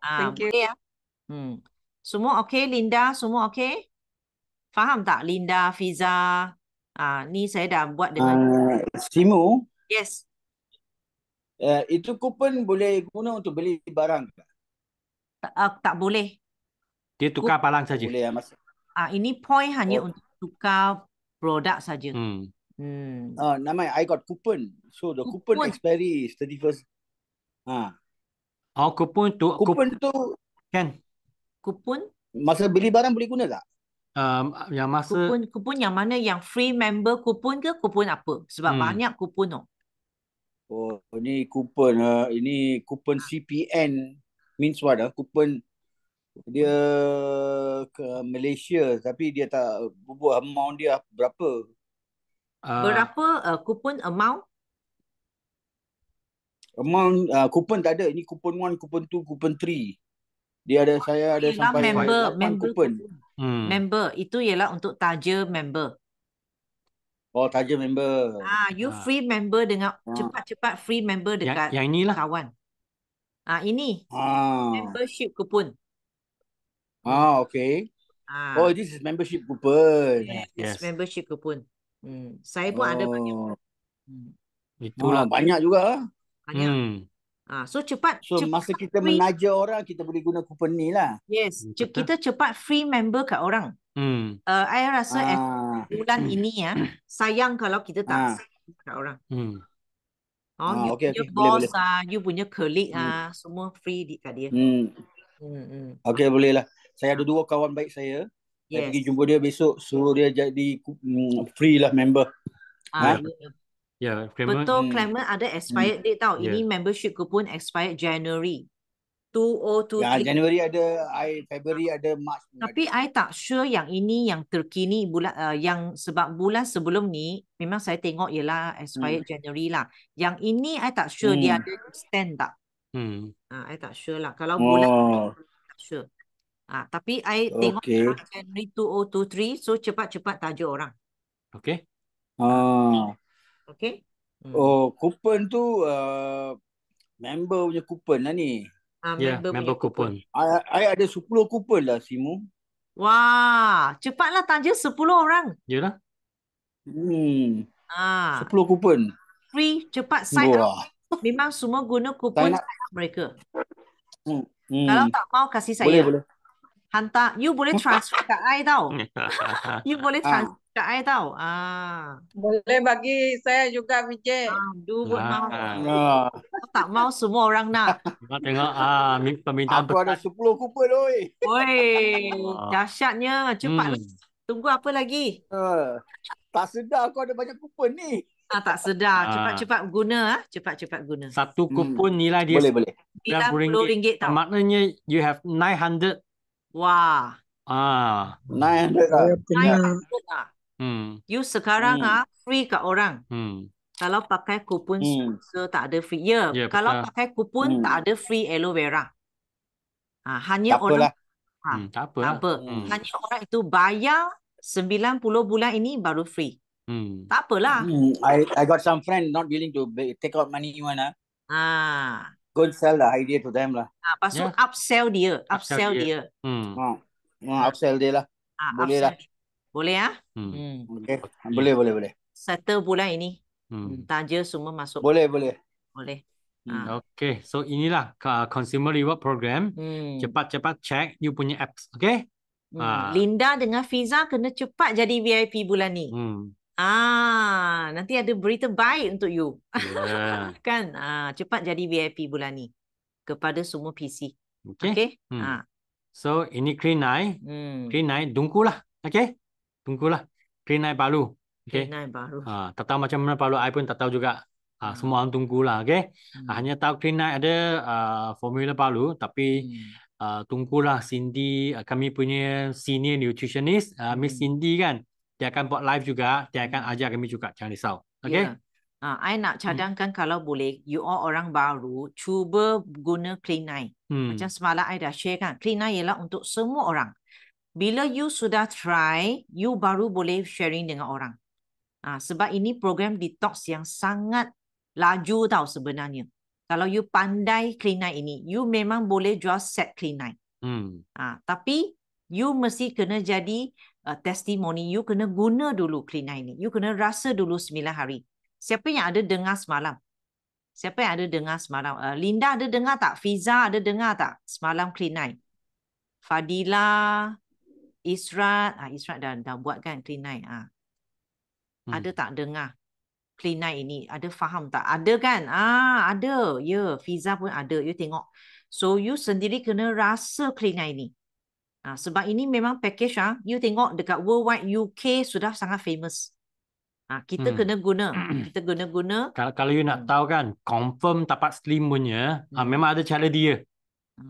Thank you. Boleh Semua okay, Linda? Semua okay? Faham tak, Linda, Fiza? Ni saya dah buat dengan Simo. Yes. Itu kupon boleh guna untuk beli barang? Tak boleh. Dia tukar barang saja. Boleh ini point hanya untuk tukar produk saja. Namanya I got coupon. So the coupon expiry is 31st. Kupon tu kan. Kupon masa beli barang boleh guna tak? Yang masa kupon yang mana, yang free member kupon ke kupon apa? Sebab banyak kupon ini kupon ini kupon CPN means what? Kupon dia ke Malaysia tapi dia tak buat amount dia berapa. Berapa kupon amount? Kupon tak ada. Ini kupon 1, kupon 2, kupon 3. Dia ada, saya ada sampai member kupon. Member itu ialah untuk taja member. Taja member. You free member dengan cepat-cepat free member dekat yang inilah kawan. Ini membership kupon. Okay. This is membership kupon. Yes, membership kupon. Saya pun ada banyak. Itulah banyak juga. Banyak. So cepat. Masa kita menaja orang, kita boleh guna kupon ni lah. Yes, kita cepat free member kat orang. I rasa bulan ini sayang kalau kita tak kat orang. You punya boss, you punya colleague semua free kat dia. Okay, boleh lah. Saya ada 2 kawan baik saya. Saya pergi jumpa dia besok, suruh dia jadi free lah member. Betul, Clement ada expired date tau. Ini membership kupon expired January 2023. January ada, February ada, March. Tapi I tak sure yang ini yang terkini bulan yang sebab bulan sebelum ni memang saya tengok ialah expired January lah. Yang ini I tak sure dia ada extend tak. I tak sure lah. Kalau bulan tak sure. Tapi I tengok January 2023, so cepat-cepat taja orang. Okay. Okay. Kupon tu member punya kupon lah ni. Member kupon. I ada 10 kupon lah, Simo. Wah, cepatlah taja 10 orang. Yalah. 10 kupon. Free, cepat sign up. Memang semua guna kupon sign up mereka. Kalau tak mau kasih saya. Boleh. Hantar, you boleh transfer kat I tau. You boleh transfer kat I tau. Boleh bagi saya juga, Vijay. Buat mau. Tak mau semua orang nak. Tengok permintaan. Aku ada 10 kupon, oi. Dahsyatnya. Cepat. Tunggu apa lagi? Tak sedar aku ada banyak kupon ni. Tak sedar. Cepat-cepat guna. Cepat-cepat guna. Satu kupon nilai dia boleh. RM90 tau. Maknanya you have 900. Wah. 900 lah. 900 lah. You sekarang free kat orang. Kalau pakai kupon Hmm. sponsor tak ada free. Ya, Ya, kalau betul. pakai kupon tak ada free aloe vera. Hanya Tak orang apalah. Tak tak apalah. apa. Hanya orang itu bayar 90 bulan ini baru free. Tak apalah. I got some friend not willing to take out money one. Ah, Go and sell the idea to them lah. lepas tu Ya. upsell dia, Upsell upsell dia. dia. Upsell dia lah. Boleh lah. Boleh ah? Okay. Boleh. Settle bulan ini. Taja semua masuk. Boleh. Boleh. Okay, so inilah consumer reward program. Cepat-cepat check you punya apps, okay? Linda dengan Fiza kena cepat jadi VIP bulan ni. Nanti ada berita baik untuk you. Yeah. Kan? Cepat jadi VIP bulan ni kepada semua PC. Okay. So ini Krinai. Krinai tunggulah, okay? Tunggulah. Krinai baru. Okay. Krinai baru. Tak tahu macam mana baru, I pun tak tahu juga. Semua orang tunggulah, okay? Hanya tahu Krinai ada formula baru, tapi tunggulah Cindy, kami punya senior nutritionist, Miss Cindy kan, dia akan buat live juga, dia akan ajar kami juga, jangan risau. Okay? I nak cadangkan kalau boleh, you all orang baru, cuba guna Krinai. Macam semalam I dah share kan, Krinai ialah untuk semua orang. Bila you sudah try, you baru boleh sharing dengan orang. Sebab ini program detox yang sangat laju tau sebenarnya. Kalau you pandai Krinai ini, you memang boleh jual set Krinai. Tapi you mesti kena jadi testimoni, you kena guna dulu Krinai ini. You kena rasa dulu 9 hari. Siapa yang ada dengar semalam? Siapa yang ada dengar semalam? Linda ada dengar tak? Fiza ada dengar tak semalam Krinai? Fadila, Israt, Israt dah buat kan Krinai. Ada tak dengar Krinai ini? Ada faham tak? Ada kan? Ada. Ya, Fiza pun ada. You tengok. So, you sendiri kena rasa Krinai ini. Sebab ini memang package. You tengok dekat worldwide UK sudah sangat famous. Kita kena guna. Kita guna. Kalau you nak tahu kan, confirm tapak slim punya, memang ada cara dia.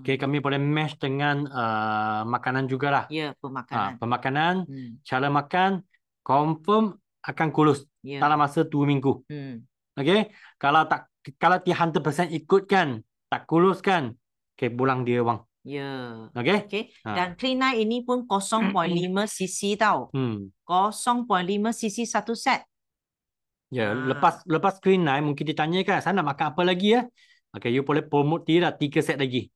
Okay, kami boleh match dengan makanan jugalah. Ya, pemakanan. Pemakanan, cara makan, confirm akan kurus dalam masa 2 minggu. Okay, kalau 100% ikut kan, tak kurus kan, okay, pulang dia wang. Ya. Okay. Dan Krinai ini pun 0.5 cc tau. 0.5 cc satu set. Ya, lepas Krinai mungkin ditanya kan, saya nak makan apa lagi ya? Okay, you boleh promote dia lah 3 set lagi.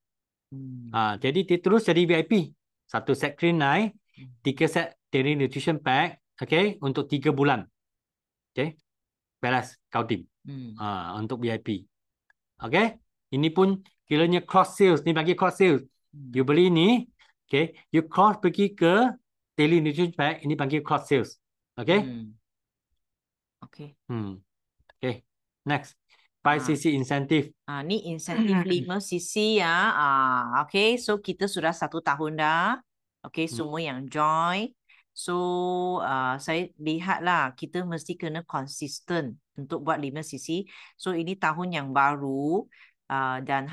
Jadi dia terus jadi VIP. 1 set Krinai, 3 set Daily Nutrition Pack, okay, untuk 3 bulan. Okay, beres kau tim. Untuk VIP. Okay, ini pun kiranya cross sales, ni bagi cross sales. You beli ni, okay, you cross pergi ke Daily Nutrition Pack, ini bagi cross sales. Okay. Okay. Okay, next. 5cc incentive. Ni insentif 5cc ya. Okay, so kita sudah 1 tahun dah. Okay, semua yang join. So, saya lihatlah kita mesti kena konsisten untuk buat 5cc. So, ini tahun yang baru. Dan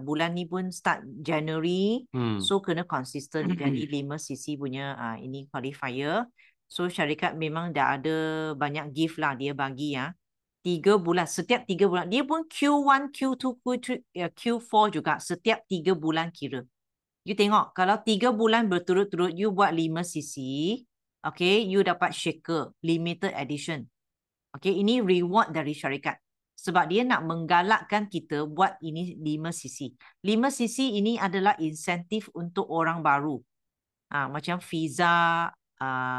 bulan ni pun start January. So, kena konsisten jadi 5cc punya ini qualifier. So, syarikat memang dah ada banyak gift lah dia bagi ya. 3 bulan, setiap 3 bulan. Dia pun Q1, Q2, Q4 juga. Setiap 3 bulan kira. You tengok, kalau 3 bulan berturut-turut, you buat 5cc. Okay, you dapat shaker, limited edition. Okay, ini reward dari syarikat. Sebab dia nak menggalakkan kita buat ini 5cc. 5cc ini adalah insentif untuk orang baru. Macam Fiza,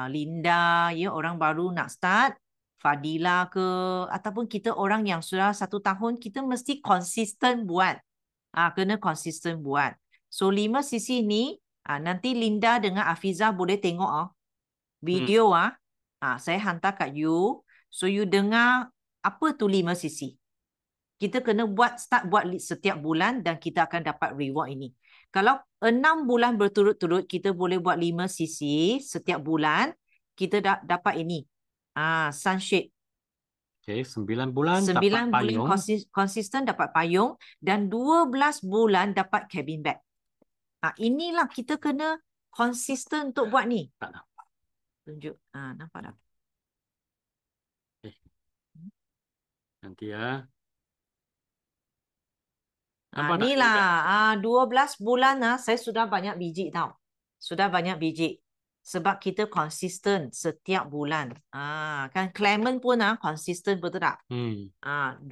Linda, ya, orang baru nak start. Fadila ke, ataupun kita orang yang sudah 1 tahun, kita mesti konsisten buat. Kena konsisten buat. So 5cc ni, nanti Linda dengan Afiza boleh tengok video. Saya hantar kat you. So you dengar apa tu 5cc. Kita kena start buat setiap bulan dan kita akan dapat reward ini. Kalau 6 bulan berturut-turut, kita boleh buat 5cc setiap bulan, kita dapat ini. Sunshade. Okay, 9 bulan 9 dapat payung. konsisten dapat payung dan 12 bulan dapat cabin bag. Inilah kita kena konsisten untuk buat ni. Tak nampak. Tunjuk. Nampak tak? Nanti ya. Ah, Nampak tak? inilah 12 bulan saya sudah banyak biji tau. Sudah banyak biji. Sebab kita konsisten setiap bulan. Kan Clement pun konsisten, betul tak? 12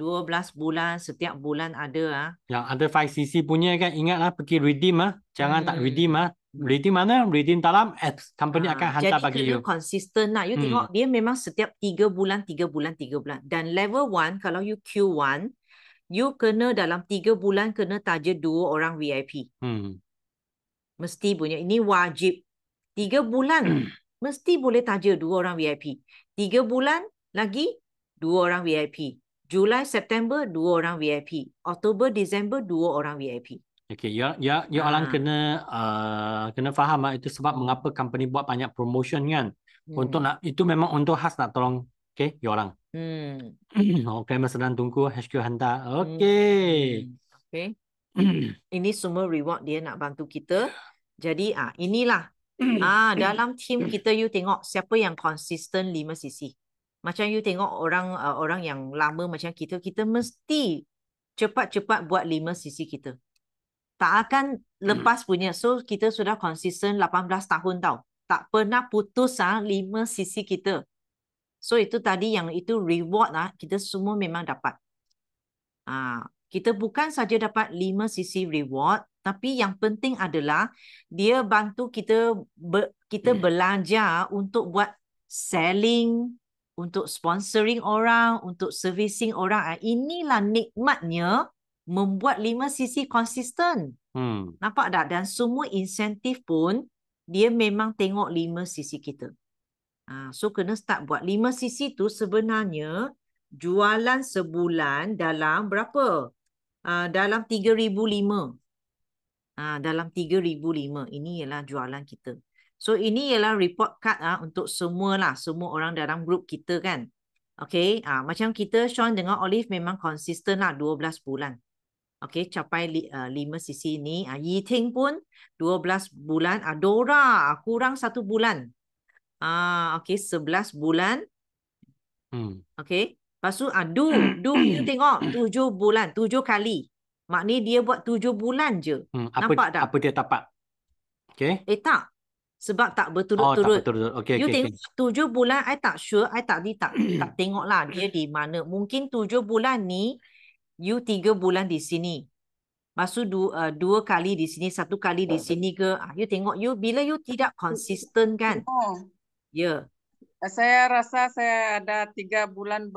bulan, setiap bulan ada. Yang ada 5cc punya kan, ingatlah pergi redeem Jangan tak redeem Redeem mana? Redeem dalam apps. Company akan hantar Jadi bagi kena you. konsisten lah. You tengok dia memang setiap 3 bulan, 3 bulan, 3 bulan. Dan level 1, kalau you Q1, you kena dalam 3 bulan kena taja 2 orang VIP. Mesti punya. Ini wajib. 3 bulan mesti boleh taja 2 orang VIP. 3 bulan lagi 2 orang VIP. Julai, September 2 orang VIP. Oktober, Disember 2 orang VIP. Okay, ya orang kena faham itu sebab mengapa company buat banyak promotion kan. Untuk nak itu memang untuk khas nak tolong ya orang. Okay, sedang tunggu HQ hantar. Okay. Okay. Ini semua reward dia nak bantu kita. Jadi inilah dalam team kita, you tengok siapa yang konsisten 5cc. Macam you tengok orang yang lama macam kita mesti cepat-cepat buat 5cc kita. Tak akan lepas punya. So kita sudah konsisten 18 tahun tau. Tak pernah putus 5cc kita. So itu tadi yang itu reward kita semua memang dapat. Kita bukan saja dapat 5cc reward, tapi yang penting adalah dia bantu kita belajar untuk buat selling, untuk sponsoring orang, untuk servicing orang. Inilah nikmatnya membuat 5cc konsisten. Nampak tak? Dan semua insentif pun dia memang tengok 5cc kita. So kena start buat. 5cc tu sebenarnya jualan sebulan dalam berapa? Dalam 3,005. Dalam 3,005. Ini ialah jualan kita. So ini ialah report card untuk semua orang dalam grup kita kan. Okay. Macam kita, Sean dengan Olive memang konsisten 12 bulan. Okay, capai 5cc ni. Yi Ting pun 12 bulan. Dora kurang 1 bulan. Okay, 11 bulan. Okay. Lepas tu Du you tengok 7 bulan, 7 kali. Maknanya dia buat 7 bulan je. Nampak tak? Apa dia dapat? Okay. Tak. Sebab tak berturut-turut. Tak berturut-turut. Okay, you tengok 7 bulan, I tak sure, I tak tengok lah dia di mana. Mungkin 7 bulan ni, you 3 bulan di sini. Lepas tu 2 kali di sini, 1 kali di sini ke. You tengok bila you tidak konsisten kan. Ya. Saya rasa saya ada 3 bulan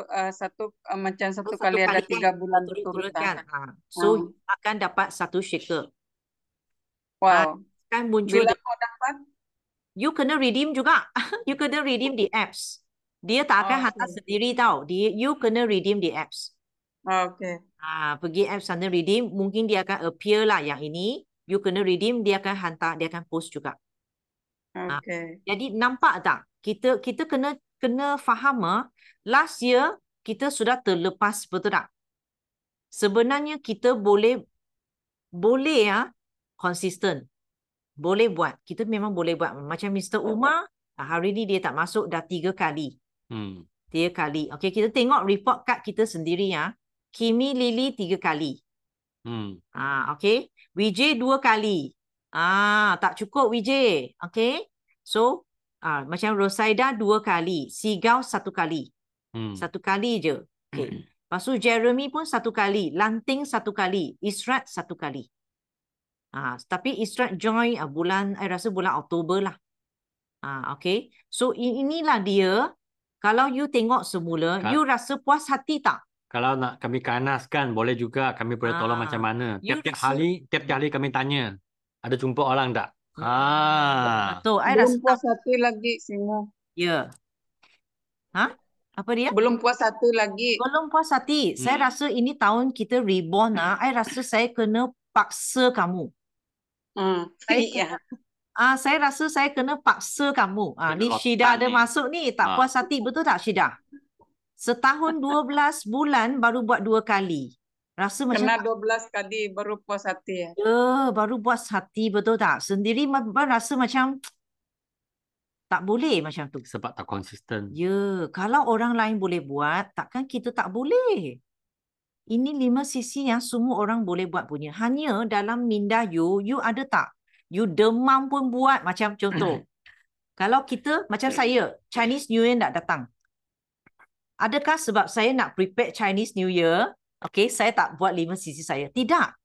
macam satu kali ada 3 bulan berturut kan. So akan dapat 1 shaker. Wow. Kan muncul. Bila kau dapat? You kena redeem juga. You kena redeem di apps. Dia tak akan hantar sendiri tau. You kena redeem di apps. Okay. Pergi apps sana redeem. Mungkin dia akan appear lah yang ini. You kena redeem, dia akan hantar, dia akan post juga. Okay. Jadi nampak tak? Kita kena faham last year kita sudah terlepas, betul tak? Sebenarnya kita boleh konsisten. Boleh buat. Kita memang boleh buat. Macam Mr. Umar, hari ni dia tak masuk dah 3 kali. 3 kali. Okay, kita tengok report card kita sendiri Kimi Lily 3 kali. Okay. Vijay 2 kali. Tak cukup Vijay. Okay. So, macam Rosaida 2 kali. Sigau 1 kali. 1 kali je. Okay. Lepas tu Jeremy pun 1 kali. Lanting 1 kali. Israt 1 kali. Tapi Israt join I rasa bulan Oktober lah. Okay. So, inilah dia. Kalau you tengok semula, you rasa puas hati tak? Kalau nak kami kanaskan, boleh juga kami boleh tolong macam mana. Tiap-tiap hari kami tanya. Ada jumpa orang tak? Betul. Belum puas hati lagi, Simo. Ya. Apa dia? Belum puas hati lagi. Belum puas hati. Saya rasa ini tahun kita reborn. I rasa saya kena paksa kamu. Saya rasa saya kena paksa kamu. Ni Syida ada masuk ni. Tak puas hati. Betul tak Syida? Setahun 12 bulan baru buat 2 kali. Rasa kena macam 12 kali baru puas hati. Baru puas hati, betul tak? Sendiri rasa macam tak boleh macam tu. Sebab tak konsisten. Kalau orang lain boleh buat, takkan kita tak boleh. Ini 5 sisi yang semua orang boleh buat punya. Hanya dalam minda you ada tak? You demam pun buat. Macam contoh. Kalau kita, macam saya, Chinese New Year nak datang. Adakah sebab saya nak prepare Chinese New Year, okay, saya tak buat 5 sisi saya? Tidak.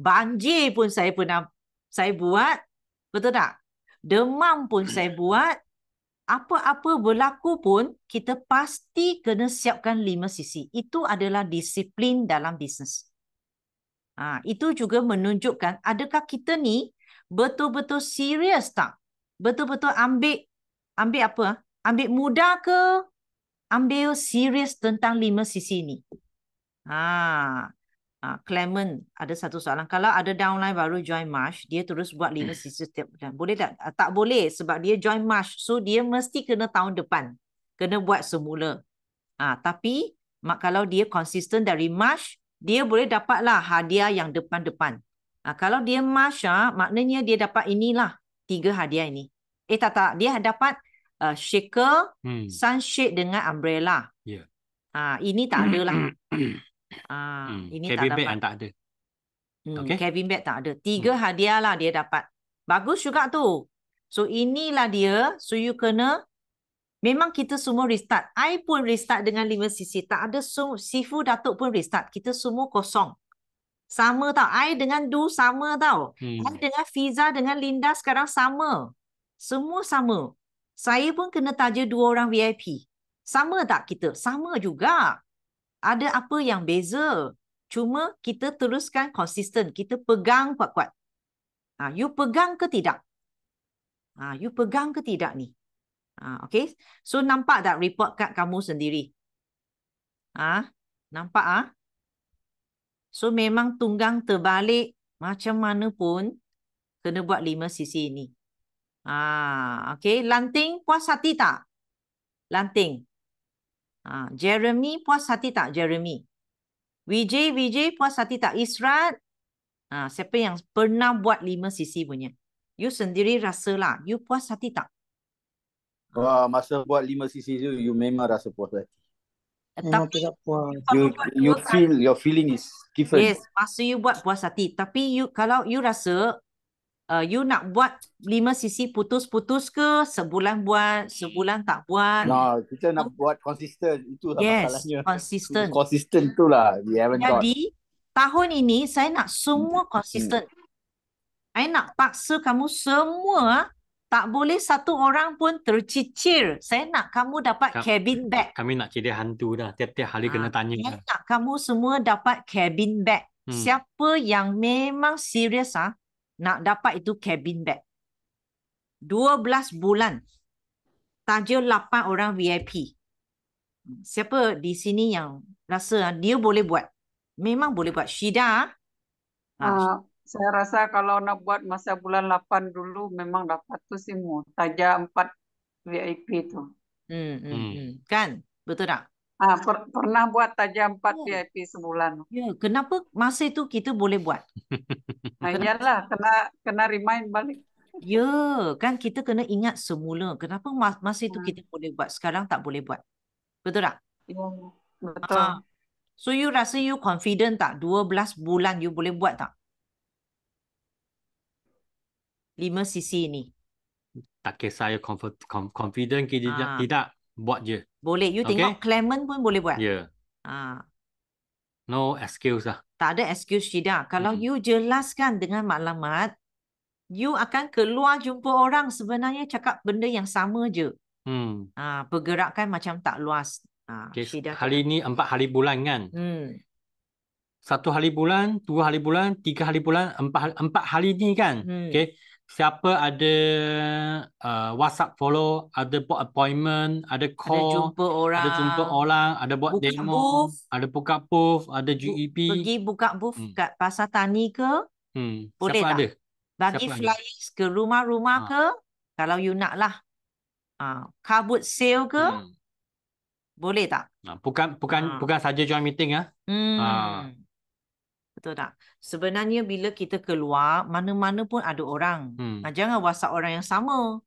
Banjir pun saya pernah saya buat. Betul tak? Demam pun saya buat. Apa-apa berlaku pun, kita pasti kena siapkan 5 sisi. Itu adalah disiplin dalam bisnes. Itu juga menunjukkan adakah kita ni betul-betul serius tak? Betul-betul ambil apa? Ambil mudah ke? Ambil serius tentang 5 sisi ni. Clement ada satu soalan. Kalau ada downline baru join Marsh, dia terus buat 5 sisi setiap bulan. Boleh tak? Tak boleh sebab dia join Marsh. So dia mesti kena tahun depan. Kena buat semula. Tapi kalau dia konsisten dari Marsh, dia boleh dapatlah hadiah yang depan-depan. Kalau dia Marsh, maknanya dia dapat inilah 3 hadiah ini. Tak. Dia dapat shaker, sunshade dengan umbrella. Yeah. Ini tak ada lah. Ini cabin tak bag dapat. yang tak ada. Okay. Cabin bag tak ada. 3 hadiah lah dia dapat. Bagus juga tu. So inilah dia. So you kena, memang kita semua restart. I pun restart dengan 5 sisi. Tak ada Sifu Datuk pun restart. Kita semua kosong. Sama tau. I dengan Du sama tau. I dengan Fiza dengan Linda sekarang sama. Semua sama. Saya pun kena taja 2 orang VIP. Sama tak kita? Sama juga. Ada apa yang beza? Cuma kita teruskan konsisten. Kita pegang kuat-kuat. You pegang ke tidak? You pegang ke tidak ni? Okay. So nampak tak report card kamu sendiri? Nampak? So memang tunggang terbalik macam mana pun kena buat 5 sisi ini. Okay. Lanting puas hati tak? Lanting. Jeremy puas hati tak? Jeremy. Vijay puas hati tak? Israt. Siapa yang pernah buat 5 sisi punya? You sendiri rasalah. You puas hati tak? Wah, masa buat 5 sisi tu, you memang rasa puas hati. Tapi you feel, your feeling is different. Yes, masa you buat puas hati. Tapi kalau you rasa you nak buat 5 sisi putus-putus ke? Sebulan buat, sebulan tak buat. Kita nak buat konsisten. Itulah masalahnya. Yes, konsisten. Konsisten tu lah. Jadi, tahun ini saya nak semua konsisten. Saya nak paksa kamu semua, tak boleh satu orang pun tercicir. Saya nak kamu dapat cabin bag. Kami nak jadi hantu dah. Tiap-tiap hari kena tanya. Saya nak kamu semua dapat cabin bag. Siapa yang memang serius nak dapat itu cabin bag. 12 bulan. Taja 8 orang VIP. Siapa di sini yang rasa dia boleh buat? Memang boleh buat. Syida. Saya rasa kalau nak buat masa bulan 8 dulu memang dapat tu semua. Taja 4 VIP tu. Kan? Betul tak? Pernah buat taja 4 VIP sebulan. Ya, kenapa masa itu kita boleh buat? Iyalah, kena remind balik. Ya, kan kita kena ingat semula. Kenapa masa itu kita boleh buat, sekarang tak boleh buat? Betul tak? Ya, betul. So you rasa you confident tak? 12 bulan you boleh buat tak? 5 sisi ini. Tak kisah you confident ke tidak, buat je. Boleh. You tengok Clement pun boleh buat. Ya. No excuse lah. Tak ada excuse tidak. Kalau you jelaskan dengan maklumat, you akan keluar jumpa orang sebenarnya cakap benda yang sama je. Pergerakan macam tak luas. Hari ni 4 hari bulan kan? 1 hari bulan, 2 hari bulan, 3 hari bulan, 4 hari ni kan? Okay. Siapa ada WhatsApp follow, ada buat appointment, ada call, ada jumpa orang, ada buat buka demo, booth, ada buka booth, ada GEP. Pergi buka booth kat Pasar Tani ke? Boleh siapa tak? Ada? Bagi siapa flyers ke rumah-rumah ke? Kalau you nak lah. Car boot sale ke? Boleh tak? Bukan saja join meeting Betul tak? Sebenarnya bila kita keluar, mana-mana pun ada orang. Jangan WhatsApp orang yang sama.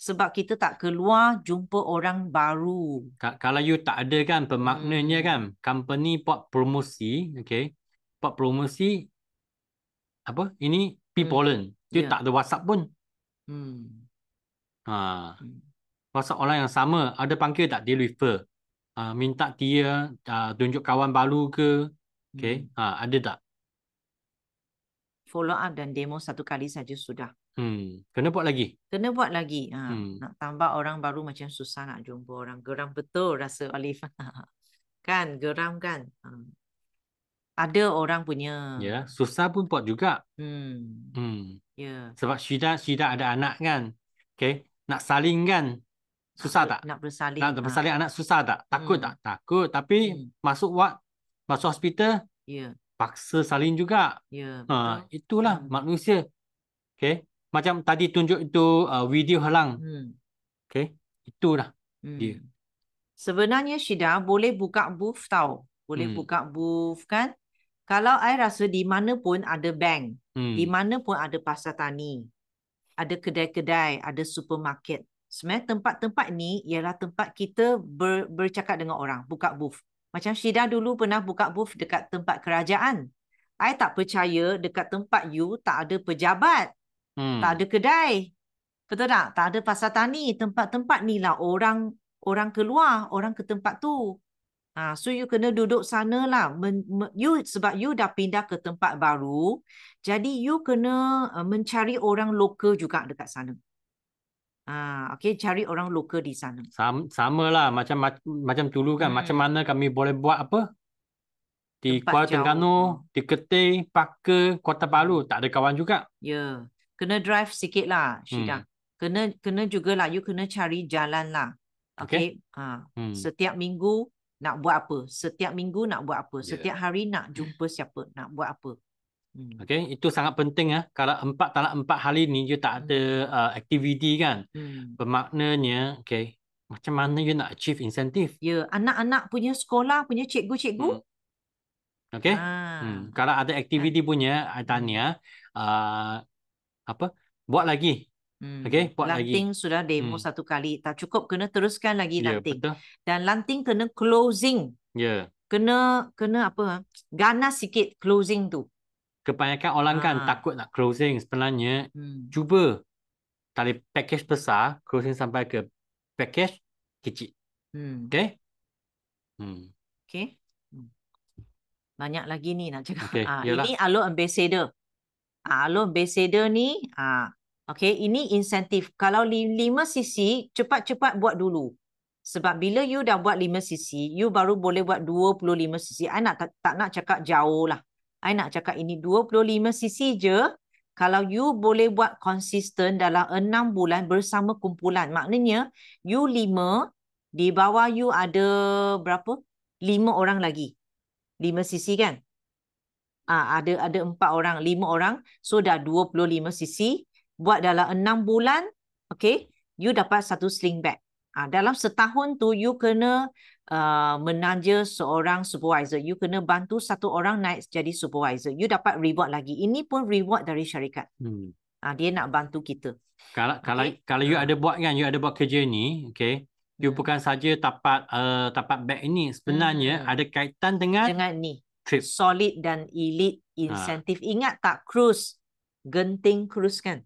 Sebab kita tak keluar jumpa orang baru. Kalau you tak ada kan, bermaknanya kan, company buat promosi, okay, buat promosi, apa, ini P-Pollen. You tak ada WhatsApp pun. WhatsApp orang yang sama, ada panggil tak, dia refer. Minta dia tunjuk kawan baru ke, okay, ada tak? Follow up dan demo satu kali saja sudah. Kena buat lagi. Kena buat lagi. Nak tambah orang baru macam susah nak jumpa orang. Geram betul rasa Olive. Kan, geram kan. Ada orang punya. Ya, susah pun buat juga. Ya. Sebab Syida ada anak kan. Okay, nak saling kan. Susah tak? Nak bersalin. Nak bersalin anak susah tak? Takut tak? Takut. Tapi masuk hospital, paksa salin juga. Ya, itulah manusia. Okay. Macam tadi tunjuk itu video halang. Okay. Itulah dia. Sebenarnya Syida boleh buka booth tau. Boleh buka booth kan. Kalau I rasa di mana pun ada bank. Di mana pun ada pasar tani. Ada kedai-kedai. Ada supermarket. Sebenarnya tempat-tempat ni ialah tempat kita bercakap dengan orang. Buka booth. Macam Syida dulu pernah buka booth dekat tempat kerajaan. I tak percaya dekat tempat you tak ada pejabat. Tak ada kedai. Betul tak? Tak ada pasar tani. Tempat-tempat ni lah orang keluar. Orang ke tempat tu. So you kena duduk sana lah. Sebab you dah pindah ke tempat baru. Jadi you kena mencari orang lokal juga dekat sana. Okay, cari orang lokal di sana. Sama lah macam dulu kan. Macam mana kami boleh buat apa? Di Kuala Terengganu, di Ketih, Paker, Kota Baru. Tak ada kawan juga. Ya. Kena drive sikit lah, Syida. Kena jugalah. You kena cari jalan lah. Okay. Setiap minggu nak buat apa? Setiap minggu nak buat apa? Setiap hari nak jumpa siapa? Nak buat apa? Okay, itu sangat penting ya. Kalau 4 hari ni you tak ada aktiviti kan, bermaknanya okay, macam mana you nak achieve insentif? Ya, anak-anak punya sekolah punya cikgu-cikgu. Okay, kalau ada aktiviti punya, I tanya apa? Buat lagi. Okay, buat lanting lagi. Sudah demo satu kali, tak cukup, kena teruskan lagi lanting. Betul. Dan lanting kena closing. Kena apa? Ganas sikit closing tu. Kebanyakan orang kan takut nak closing. Sebenarnya cuba dari package besar closing sampai ke package kecil. Okay? Okay. Banyak lagi ni nak cakap. Okay, ini Alo Ambassador. Alo Ambassador ni okay, ini insentif. Kalau 5cc cepat-cepat buat dulu. Sebab bila you dah buat 5cc, you baru boleh buat 25cc. I tak nak cakap jauh lah. I nak cakap ini 25cc je. Kalau you boleh buat konsisten dalam 6 bulan bersama kumpulan. Maknanya you 5, di bawah you ada berapa? 5 orang lagi. 5cc kan? Ada 4 orang, 5 orang. So dah 25cc. Buat dalam 6 bulan. Okay. You dapat 1 sling bag. Dalam setahun tu you kena menaja seorang supervisor. You kena bantu 1 orang naik jadi supervisor. You dapat reward lagi. Ini pun reward dari syarikat. Dia nak bantu kita. Kalau you ada buat kan, you ada buat kerja ni, okay, you bukan saja dapat bag ini. Sebenarnya ada kaitan dengan ni trip. Solid dan elite insentif. Ingat tak cruise? Genting cruise kan?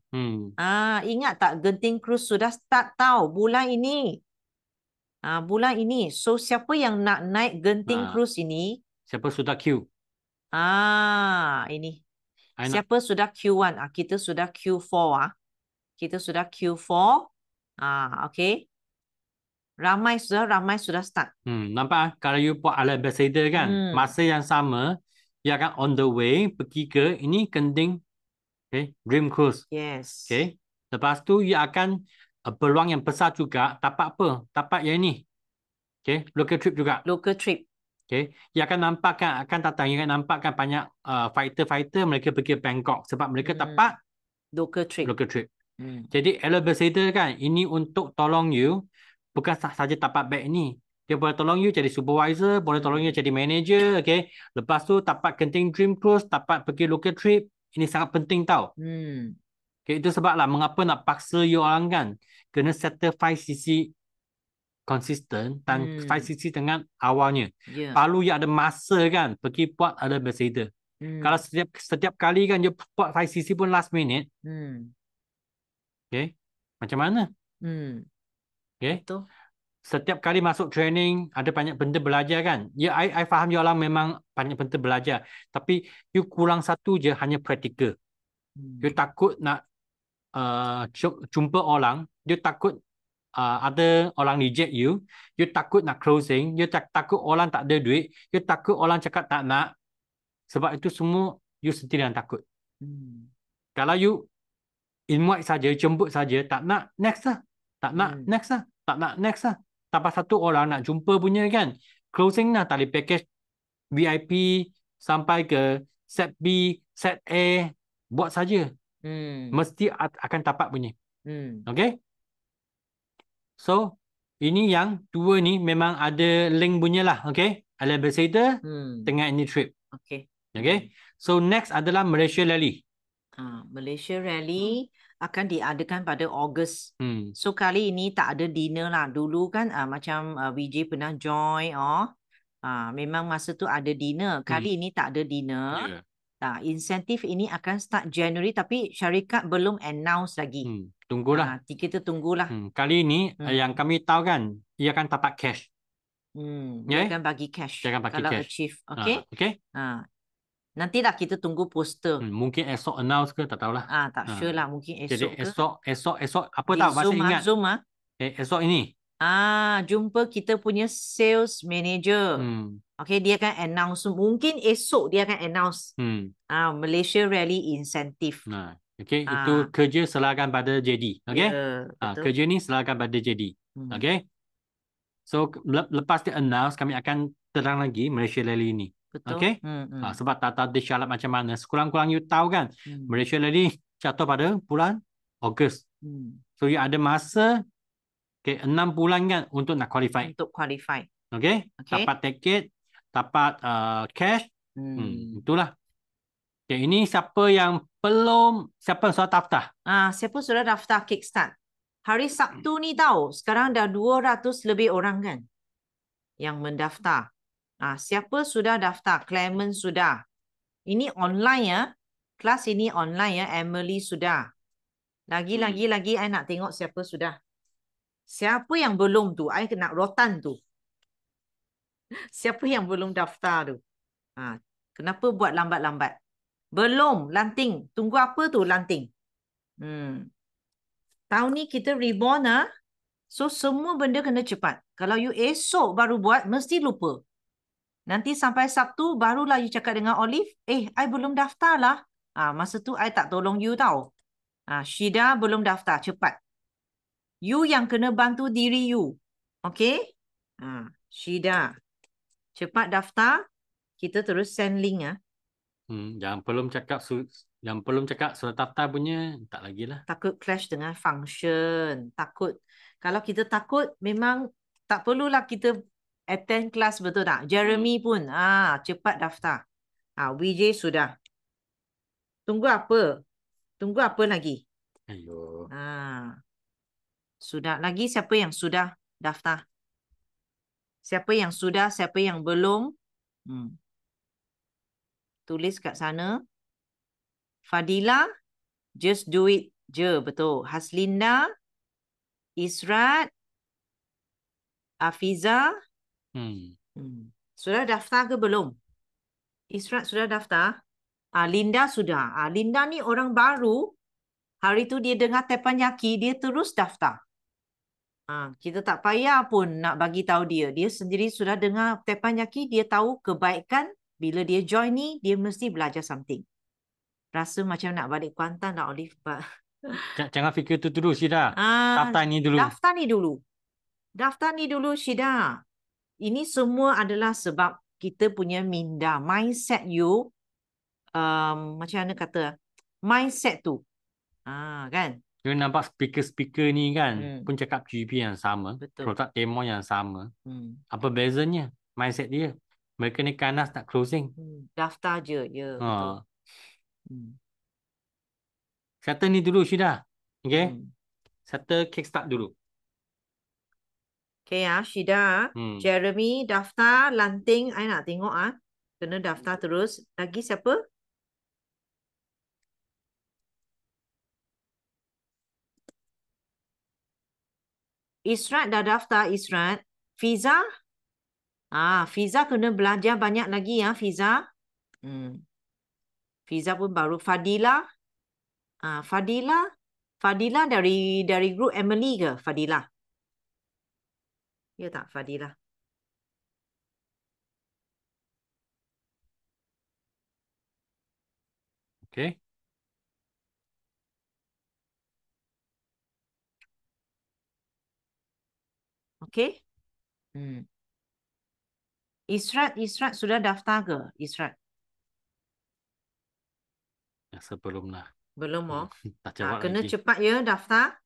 Ingat tak Genting cruise sudah start tahu bulan ini. Bulan ini. So siapa yang nak naik Genting cruise ini? Siapa sudah queue? Ini. Siapa sudah Q1? Kita sudah Q4. Kita sudah Q4. Okay. Ramai sudah start. Nampak kalau you buat ala ambassador kan, masa yang sama, you akan on the way pergi ke ini Genting. Okay, Dream Cruise. Yes. Okay. Lepas tu, you akan peluang yang besar juga. Dapat apa? Dapat yang ni. Okay, local trip juga. Local trip. Okay, you akan nampakkan, you akan nampakkan banyak fighter-fighter mereka pergi Bangkok sebab mereka dapat local trip. Jadi, ambassador kan, ini untuk tolong you, bukan sahaja dapat bag ni. Dia boleh tolong you jadi supervisor, boleh tolong you jadi manager, okay. Lepas tu, dapat Genting Dream Cruise, dapat pergi local trip. Ini sangat penting tau. Okay, itu sebablah mengapa nak paksa you orang kan. kena settle 5cc konsisten dan 5cc dengan awalnya. Perlu you ada masa kan pergi buat ada ambassador. Kalau setiap kali kan you buat 5cc pun last minute. Okay. Macam mana? Okay. Betul. Setiap kali masuk training ada banyak benda belajar kan. Ya, I faham you orang memang banyak benda belajar. Tapi you kurang satu je, hanya praktikal. You takut nak jumpa orang. You takut ada orang reject you. You takut nak closing. You takut orang tak ada duit. You takut orang cakap tak nak. Sebab itu semua you sendiri yang takut. Kalau you invite saja, jemput saja, tak nak, next lah. Tak nak, next lah. Tak nak, next lah. Tambah satu orang nak jumpa punya kan. Closing lah tali package VIP sampai ke set B, set A. Buat saja. Mesti akan dapat punya. Okay? So, ini yang dua ni memang ada link punya lah. Okay? Ambassador dengan ini trip. Okay. Okay? So, next adalah Malaysia Rally. Malaysia Rally akan diadakan pada Ogos. So kali ini tak ada dinner lah. Dulu kan macam VJ pernah join. Memang masa tu ada dinner. Kali ini tak ada dinner. Insentif ini akan start January tapi syarikat belum announce lagi. Tunggulah. Kita tunggulah. Kali ini yang kami tahu kan, ia akan dapat cash. Dia akan bagi cash. Dia akan bagi kalau cash. Achieve. Okay? Okay. Nantilah kita tunggu poster. Mungkin esok announce ke tak tahulah. Tak sure lah, mungkin esok. Jadi esok apa di tahu masih Zoom, ingat. Zoom Esok ini. Jumpa kita punya sales manager. Okay, dia akan announce. Mungkin esok dia akan announce. Malaysia Rally Incentive. Okay, itu kerja serahkan pada JD. Okay. Betul. Kerja ni serahkan pada JD. Okay. So lepas dia announce kami akan terang lagi Malaysia Rally ini. Betul. Okay. Sebab tak tahu dia syarat macam mana. Sekurang-kurang you tahu kan. Malaysia Rally jatuh pada bulan Ogos. So you ada masa 6 bulan kan untuk nak qualify. Untuk qualify. Okay. Dapat tiket, dapat cash. Itulah. Okay, ini siapa yang sudah daftar? Siapa sudah daftar Kickstart? Hari Sabtu ni tahu. Sekarang dah 200 lebih orang kan yang mendaftar. Siapa sudah daftar? Clement sudah. Ini online ya. Kelas ini online ya. Emily sudah. Lagi, I nak tengok siapa sudah. Siapa yang belum tu? I nak rotan tu. Siapa yang belum daftar tu? Kenapa buat lambat-lambat? Belum. Lanting. Tunggu apa tu lanting? Tahun ni kita reborn So semua benda kena cepat. Kalau you esok baru buat, mesti lupa. Nanti sampai Sabtu, barulah you cakap dengan Olive, I belum daftar lah. Masa tu, I tak tolong you tau. Syida belum daftar, cepat. You yang kena bantu diri you. Okay? Syida. Cepat daftar. Kita terus send link. Yang belum cakap sudah daftar punya, tak lagi lah. Takut clash dengan function. Takut. Kalau kita takut, memang tak perlulah kita attend kelas, betul tak? Jeremy pun cepat daftar. VJ sudah. Tunggu apa? Tunggu apa lagi? Ayo. Sudah lagi siapa yang sudah daftar? Siapa yang sudah, siapa yang belum? Tulis kat sana. Fadila, just do it je, betul. Haslinda, Israt, Afiza. Sudah daftar ke belum? Israt sudah daftar? Linda sudah. Linda ni orang baru. Hari tu dia dengar teppanyaki, dia terus daftar. Kita tak payah pun nak bagi tahu dia. Dia sendiri sudah dengar teppanyaki, dia tahu kebaikan. Bila dia join ni, dia mesti belajar something. Rasa macam nak balik Kuantan nak Olive. Jangan fikir tu dulu, Syida. Daftar ni dulu. Daftar ni dulu, Syida. Ini semua adalah sebab kita punya minda. Mindset you, macam mana kata, mindset tu. Kan? You nampak speaker-speaker ni kan, pun cakap GB yang sama. Betul. Produk demo yang sama. Apa bezanya? Mindset dia. Mereka ni kanas tak closing. Daftar je. Ya, betul. Kata ni dulu, Syida. Okay? settle kickstart dulu. Okay ya, Syida. Jeremy daftar, lanting. I nak tengok ah. Kena daftar terus. Lagi siapa? Israt dah daftar, Israt. Fiza? Fiza kena belajar banyak lagi ya, Fiza. Fiza pun baru. Fadila? Fadila dari grup Emily ke, Fadila? Ya tak, Fadila? Okay. Okay. Israt sudah daftar ke, Israt? Sebelum lah. Belum oh. Tak jawab kena lagi. cepat ya daftar.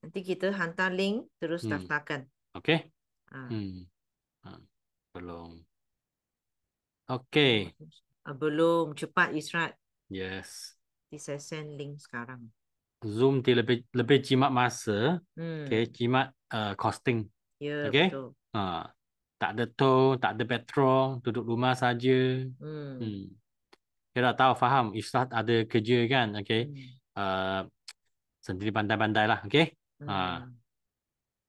Nanti kita hantar link terus daftarkan. Okay. Belum. Okay. Belum, cepat Israt. Yes. Nanti saya send link sekarang. Zoom dia lebih jimat masa. Okay, jimat costing. Ya, okay? Betul. Tak ada tol, tak ada petrol, duduk rumah saja. Dia dah tahu, faham. Israt ada kerja kan, okay? Sendiri pandai-pandai lah, okay?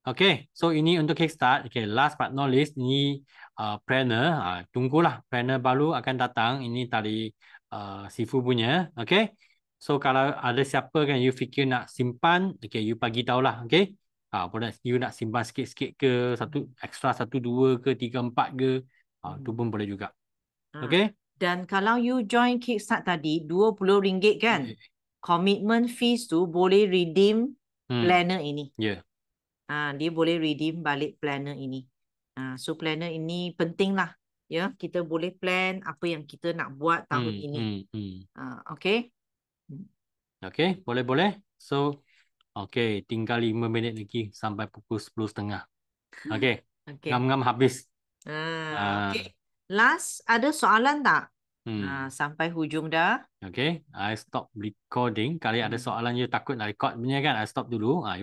Okay, so ini untuk kickstart. Okay, last but not least, ini planner. Tunggulah, planner baru akan datang. Ini tadi Sifu punya, okay? So kalau ada siapa kan you fikir nak simpan, okay, you bagi tahulah, okay? You nak simpan sikit-sikit ke, extra 1, 2 ke, 3, 4 ke, tu pun boleh juga. Okay? Dan kalau you join Kickstart tadi, RM20 kan? Commitment fees tu boleh redeem planner ini. Ya. Dia boleh redeem balik planner ini. So planner ini penting lah. Ya, kita boleh plan apa yang kita nak buat tahun ini. Okay? Okay, boleh-boleh. So, okay, tinggal 5 minit lagi sampai pukul 10.30. Okay, ngam-ngam habis. Okay. Last, ada soalan tak? Sampai hujung dah. Okay, I stop recording. Kalau ada soalan you takut nak record punya kan, I stop dulu.